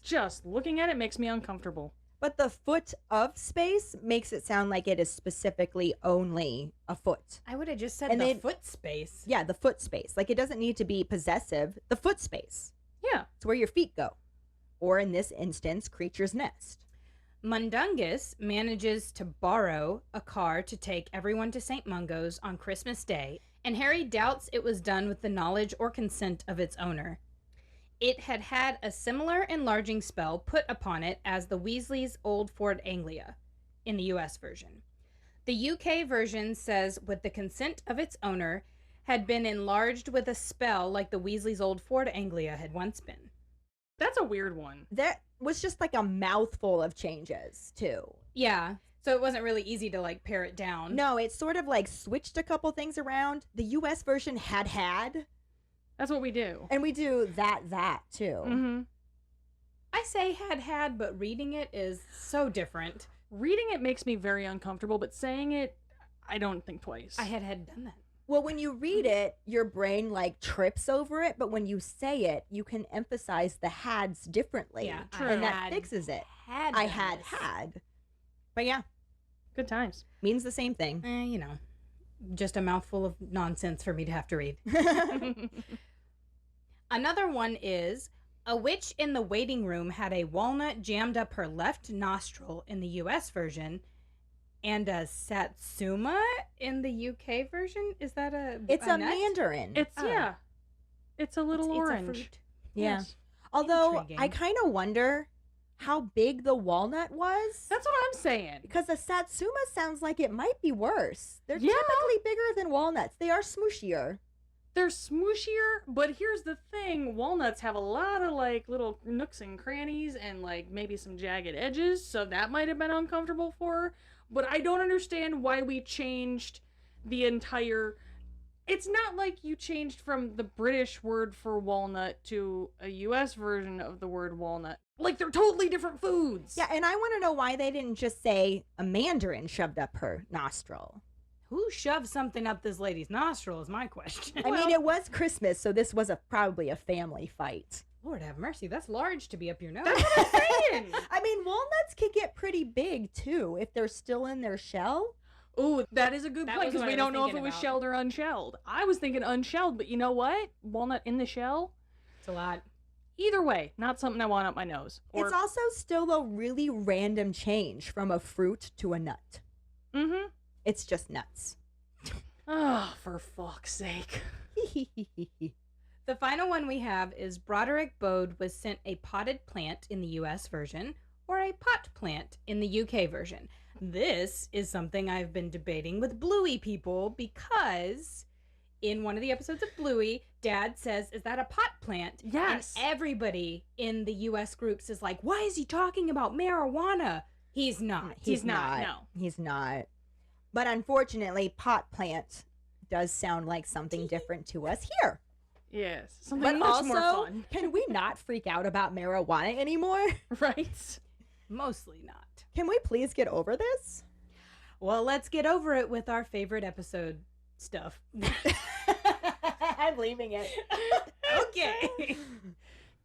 Just looking at it makes me uncomfortable. But the foot of space makes it sound like it is specifically only a foot. I would have just said And the then- foot space. Yeah, the foot space. Like, it doesn't need to be possessive. The foot space. Yeah. It's where your feet go. Or in this instance, Creature's Nest. Mundungus manages to borrow a car to take everyone to St. Mungo's on Christmas Day, and Harry doubts it was done with the knowledge or consent of its owner. It had had a similar enlarging spell put upon it as the Weasleys' old Ford Anglia in the US version. The UK version says with the consent of its owner had been enlarged with a spell like the Weasleys' old Ford Anglia had once been. That's a weird one. That was just like a mouthful of changes, too. Yeah, so it wasn't really easy to like pare it down. No, it sort of like switched a couple things around. The US version had. That's what we do. And we do that too. Mm-hmm. I say had, but reading it is so different. Reading it makes me very uncomfortable, but saying it, I don't think twice. I had done that. Well, when you read it, your brain like trips over it, but when you say it, you can emphasize the hads differently. Yeah, true. And that had- fixes it. Had I done had this. had. But yeah, Good times. means the same thing. You know, just a mouthful of nonsense for me to have to read. Another one is a witch in the waiting room had a walnut jammed up her left nostril in the US version, and a satsuma in the UK version. Is that It's a nut? mandarin. It's, Oh. yeah. It's a little It's a orange. fruit. Yeah. Yes. Although Intriguing. I kind of wonder how big the walnut was. That's what I'm saying. Because a satsuma sounds like it might be worse. They're Yeah. typically bigger than walnuts. They are smooshier. They're smooshier, but here's the thing. Walnuts have a lot of, like, little nooks and crannies and, like, maybe some jagged edges, so that might have been uncomfortable for her. But I don't understand why we changed the entire... It's not like you changed from the British word for walnut to a US version of the word walnut. Like, they're totally different foods. Yeah, and I want to know why they didn't just say a mandarin shoved up her nostril. Who shoved something up this lady's nostril is my question. I mean, it was Christmas, so this was probably a family fight. Lord have mercy, that's large to be up your nose. That's what I'm saying. I mean, walnuts can get pretty big, too, if they're still in their shell. Ooh, that is a good That point, was because what we I was don't know if it thinking was about. shelled or unshelled. I was thinking unshelled, but you know what? Walnut in the shell? It's a lot. Either way, not something I want up my nose. Or, It's also still a really random change from a fruit to a nut. mm-hmm. It's just nuts. Oh, for fuck's sake. The final one we have is Broderick Bode was sent a potted plant in the US version or a pot plant in the UK version. This is something I've been debating with Bluey people because in one of the episodes of Bluey, Dad says, "Is that a pot plant?" Yes. And everybody in the US groups is like, "Why is he talking about marijuana?" He's not. He's not, no. He's not. But unfortunately, pot plant does sound like something different to us here. Yes. Something But much more also, fun. can we not freak out about marijuana anymore? Right? Mostly not. Can we please get over this? Well, let's get over it with our favorite episode stuff. I'm leaving it. Okay.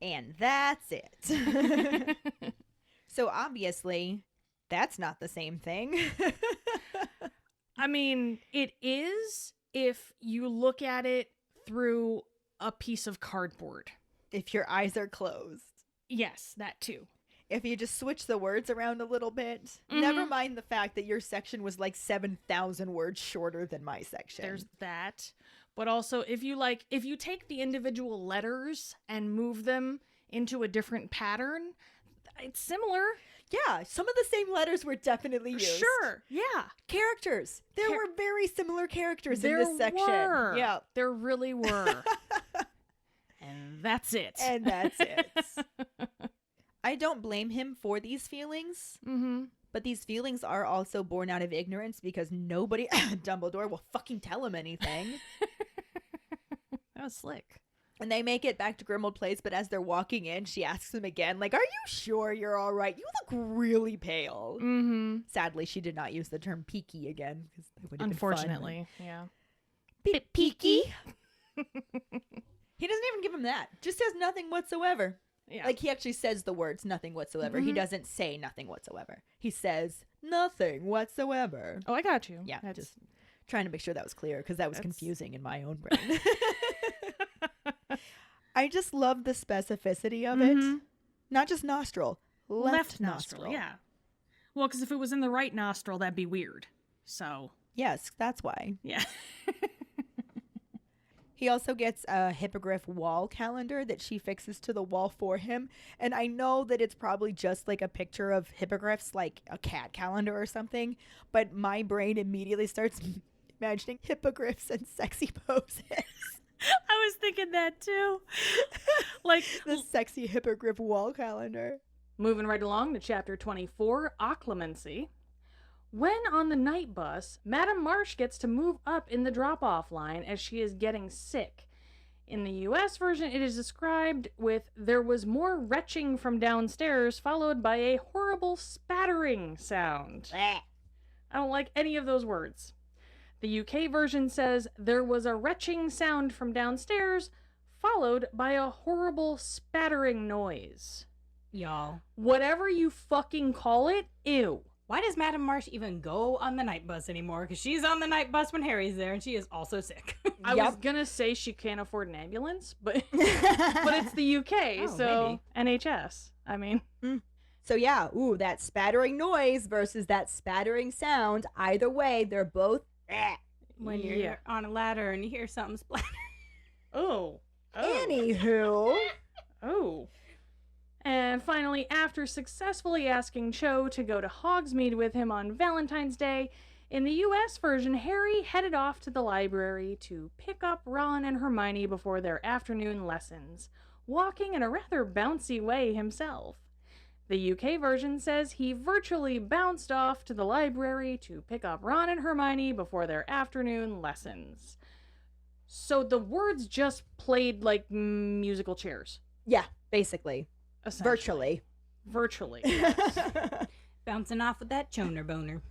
And that's it. So obviously, that's not the same thing. I mean, it is if you look at it through a piece of cardboard. If your eyes are closed. Yes, that too. If you just switch the words around a little bit. Never mind the fact that your section was like 7,000 words shorter than my section. There's that. But also, if you take the individual letters and move them into a different pattern, It's similar. Yeah, some of the same letters were definitely used. Sure. Yeah. Characters. There were very similar characters in There this section. were. Yeah. There really were. And that's it. And that's it. I don't blame him for these feelings. Mm-hmm. But these feelings are also born out of ignorance because nobody Dumbledore will fucking tell him anything. That was slick. And they make it back to Grimmauld Place, but as they're walking in, she asks him again, like, are you sure you're all right? You look really pale. Mm-hmm. Sadly, she did not use the term peaky again. Because that would have Unfortunately, yeah. been fun. Peaky? He doesn't even give him that. Just says nothing whatsoever. Yeah. Like, he actually says the words nothing whatsoever. He doesn't say nothing whatsoever. He says nothing whatsoever. Oh, I got you. Yeah, That's... just trying to make sure that was clear because that was confusing in my own brain. I just love the specificity of it. Not just nostril, left nostril. Yeah. Well, because if it was in the right nostril, that'd be weird. So. Yes, that's why. Yeah. He also gets a hippogriff wall calendar that she fixes to the wall for him. And I know that it's probably just like a picture of hippogriffs, like a cat calendar or something. But my brain immediately starts imagining hippogriffs and sexy poses. I was thinking that too. Like the sexy hippogriff wall calendar. Moving right along to chapter 24, Occlumency. When on the night bus, Madame Marsh gets to move up in the drop-off line as she is getting sick. In the US version, it is described with, there was more retching from downstairs, followed by a horrible spattering sound. I don't like any of those words. The UK version says, there was a retching sound from downstairs, followed by a horrible spattering noise. Y'all. Whatever you fucking call it, ew. Why does Madame Marsh even go on the night bus anymore? Because she's on the night bus when Harry's there, and she is also sick. I was gonna say she can't afford an ambulance, but but it's the UK, so maybe. NHS. I mean. So yeah, that spattering noise versus that spattering sound. Either way, they're both. When you're on a ladder and you hear something splatter. Oh. Anywho. Oh. And finally, after successfully asking Cho to go to Hogsmeade with him on Valentine's Day, in the US version, Harry headed off to the library to pick up Ron and Hermione before their afternoon lessons, walking in a rather bouncy way himself. The UK version says he virtually bounced off to the library to pick up Ron and Hermione before their afternoon lessons. So the words just played like musical chairs. Yeah, basically. Virtually. Yes. Bouncing off with that choner boner.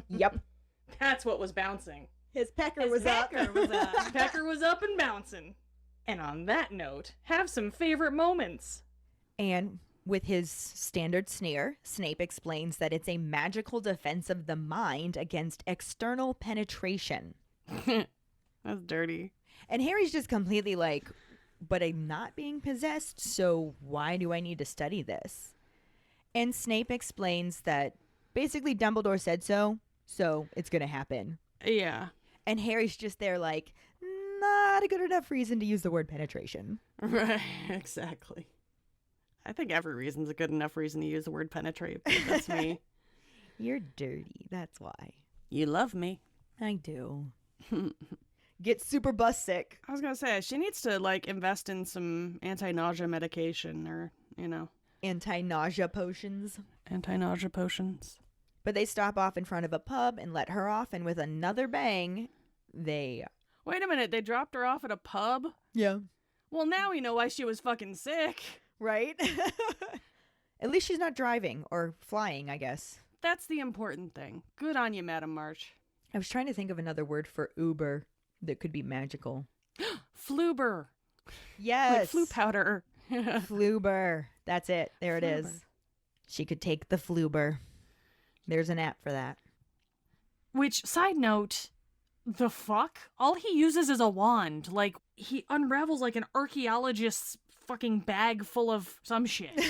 Yep. That's what was bouncing. His pecker was up. Pecker was up and bouncing. And on that note, have some favorite moments. And with his standard sneer, Snape explains that it's a magical defense of the mind against external penetration. That's dirty. And Harry's just completely like, but I'm not being possessed, so why do I need to study this? And Snape explains that basically Dumbledore said so it's going to happen. Yeah. And Harry's just there like, not a good enough reason to use the word penetration. Right, exactly. I think every reason's a good enough reason to use the word penetrate, but that's me. You're dirty, that's why. You love me. I do. Get super bus sick. I was gonna say, she needs to, like, invest in some anti-nausea medication or, Anti-nausea potions. Anti-nausea potions. But they stop off in front of a pub and let her off, and with another bang, they... Wait a minute, they dropped her off at a pub? Yeah. Well, now we know why she was fucking sick. Right? At least she's not driving, or flying, I guess. That's the important thing. Good on you, Madam March. I was trying to think of another word for Uber that could be magical. Fluber. Yes. Like flu powder. Fluber. That's it. There it is. She could take the Fluber. There's an app for that. Which, side note, the fuck? All he uses is a wand. Like, he unravels like an archaeologist's fucking bag full of some shit.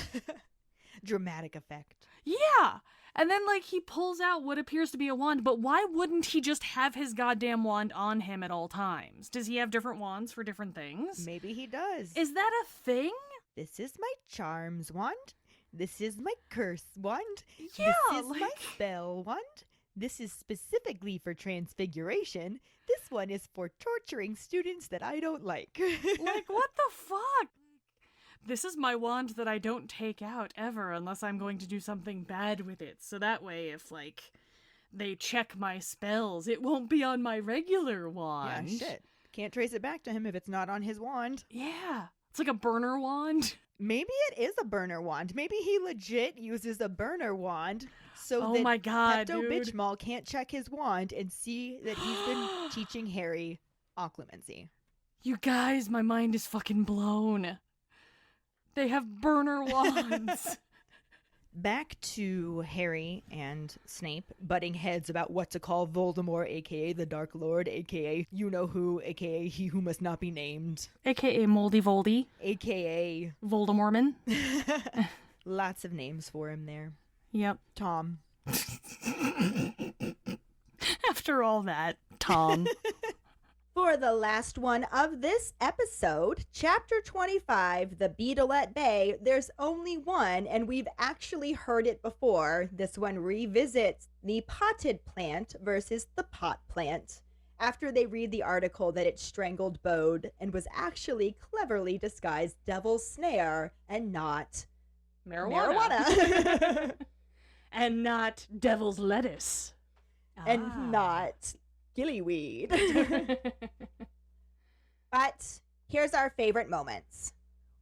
Dramatic effect. Yeah. And then, like, he pulls out what appears to be a wand, but why wouldn't he just have his goddamn wand on him at all times? Does he have different wands for different things? Maybe he does. Is that a thing? This is my charms wand. This is my curse wand. Yeah, This is my spell wand. This is specifically for transfiguration. This one is for torturing students that I don't like. like, what the fuck? This is my wand that I don't take out ever unless I'm going to do something bad with it. So that way, if, like, they check my spells, it won't be on my regular wand. Yeah, shit. Can't trace it back to him if it's not on his wand. Yeah. It's like a burner wand. Maybe it is a burner wand. Maybe he legit uses a burner wand so Oh that my god, Pepto dude. Bitchmal can't check his wand and see that he's been teaching Harry occlumency. You guys, my mind is fucking blown. They have burner wands. Back to Harry and Snape butting heads about what to call Voldemort, aka the Dark Lord, aka you-know-who, aka he who must not be named, AKA Moldy Voldy. aka... Voldemortman. Lots of names for him there. Yep. Tom. After all that, Tom. For the last one of this episode, Chapter 25, The Beetle at Bay, there's only one, and we've actually heard it before. This one revisits the potted plant versus the pot plant, after they read the article that it strangled Bode and was actually cleverly disguised Devil's Snare and not marijuana. And not Devil's Lettuce. And not gillyweed. But here's our favorite moments.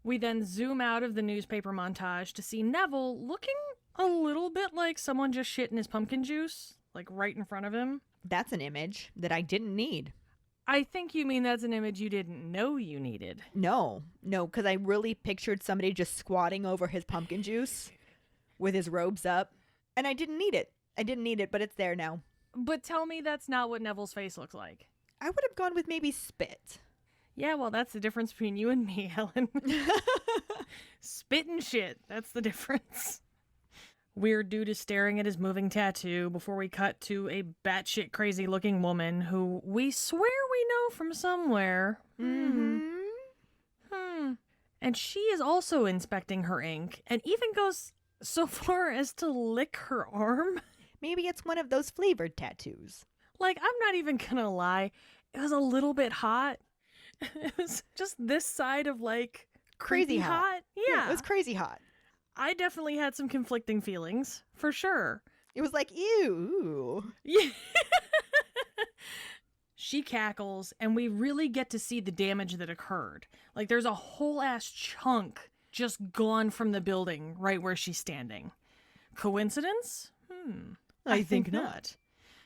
We then zoom out of the newspaper montage to see Neville looking a little bit like someone just shit in his pumpkin juice, like right in front of him. That's an image that I didn't need. I think you mean that's an image you didn't know you needed. No, because I really pictured somebody just squatting over his pumpkin juice with his robes up, and I didn't need it, but it's there now. But tell me that's not what Neville's face looks like. I would have gone with maybe spit. Yeah, well, that's the difference between you and me, Helen. Spit and shit, that's the difference. Weird dude is staring at his moving tattoo before we cut to a batshit crazy looking woman who we swear we know from somewhere. And she is also inspecting her ink and even goes so far as to lick her arm. Maybe it's one of those flavored tattoos. Like, I'm not even gonna lie, it was a little bit hot. It was just this side of, like, Crazy creepy hot. Yeah. It was crazy hot. I definitely had some conflicting feelings, for sure. It was like, ew. Yeah. She cackles, and we really get to see the damage that occurred. Like, there's a whole ass chunk just gone from the building right where she's standing. Coincidence? I think not.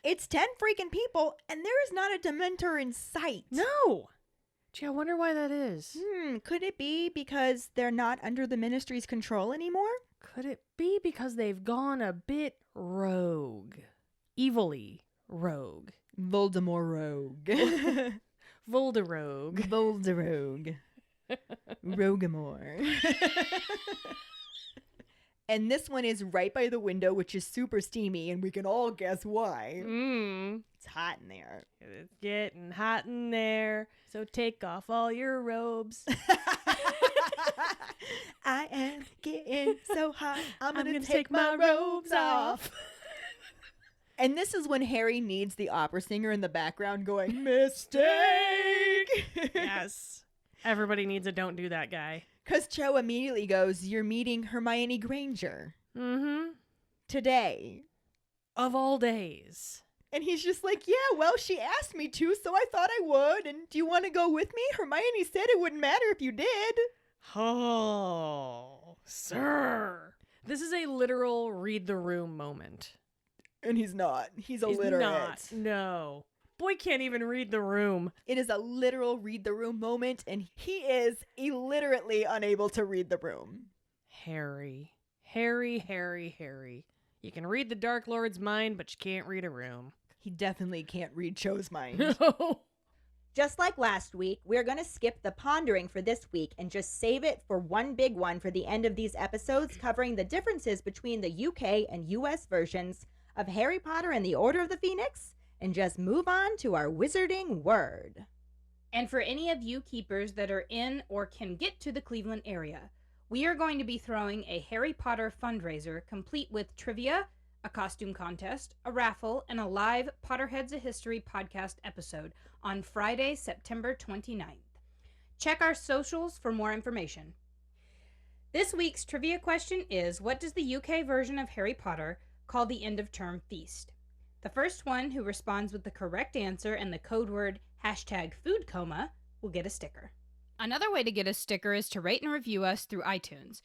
It's 10 freaking people, and there is not a Dementor in sight. No! Gee, I wonder why that is. Could it be because they're not under the Ministry's control anymore? Could it be because they've gone a bit rogue? Evilly rogue. Voldemort rogue. Volderogue. Volderogue. Rogamore. And this one is right by the window, which is super steamy, and we can all guess why. It's hot in there. It's getting hot in there, so take off all your robes. I am getting so hot, I'm gonna gonna take my robes off. And this is when Harry needs the opera singer in the background going, mistake! Yes. Everybody needs a don't do that guy. Because Cho immediately goes, you're meeting Hermione Granger. Today. Of all days. And he's just like, yeah, well, she asked me to, so I thought I would. And do you want to go with me? Hermione said it wouldn't matter if you did. Oh, sir. This is a literal read the room moment. And he's not. He's He's illiterate. not. No. Boy can't even read the room. It is a literal read the room moment, and he is illiterately unable to read the room. Harry. You can read the Dark Lord's mind, but you can't read a room. He definitely can't read Cho's mind. No. Just like last week, we're going to skip the pondering for this week and just save it for one big one for the end of these episodes, covering the differences between the UK and US versions of Harry Potter and the Order of the Phoenix, and just move on to our wizarding word. And for any of you keepers that are in or can get to the Cleveland area, we are going to be throwing a Harry Potter fundraiser complete with trivia, a costume contest, a raffle, and a live Potterheads of History podcast episode on Friday, September 29th. Check our socials for more information. This week's trivia question is, what does the UK version of Harry Potter call the end-of-term feast? The first one who responds with the correct answer and the code word #foodcoma will get a sticker. Another way to get a sticker is to rate and review us through iTunes.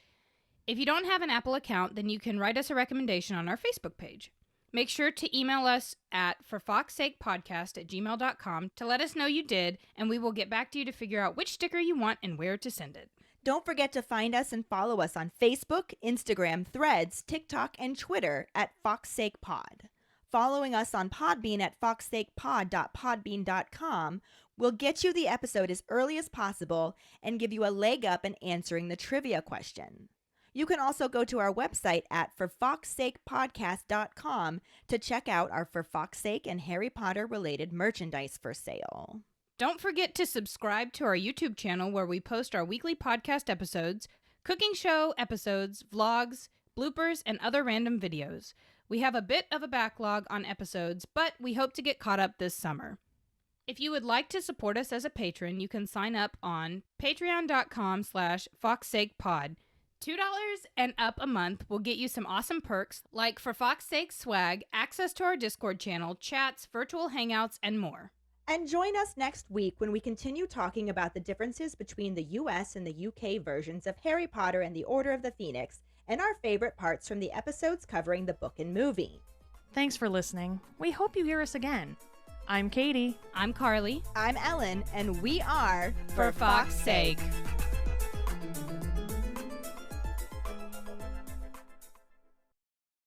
If you don't have an Apple account, then you can write us a recommendation on our Facebook page. Make sure to email us at forfawkesakepodcast@gmail.com to let us know you did, and we will get back to you to figure out which sticker you want and where to send it. Don't forget to find us and follow us on Facebook, Instagram, Threads, TikTok, and Twitter at FawkesSakePod. Following us on Podbean at fawkesakepod.podbean.com will get you the episode as early as possible and give you a leg up in answering the trivia question. You can also go to our website at forfawkesakepodcast.com to check out our For Fawkes Sake and Harry Potter related merchandise for sale. Don't forget to subscribe to our YouTube channel where we post our weekly podcast episodes, cooking show episodes, vlogs, bloopers, and other random videos. We have a bit of a backlog on episodes, but we hope to get caught up this summer. If you would like to support us as a patron, you can sign up on patreon.com/FawkesSakePod. $2 and up a month will get you some awesome perks like For Fawkes Sake swag, access to our Discord channel, chats, virtual hangouts, and more. And join us next week when we continue talking about the differences between the US and the UK versions of Harry Potter and the Order of the Phoenix and our favorite parts from the episodes covering the book and movie. Thanks for listening. We hope you hear us again. I'm Keighty. I'm Karlee. I'm Ellen, and we are For Fawkes Sake.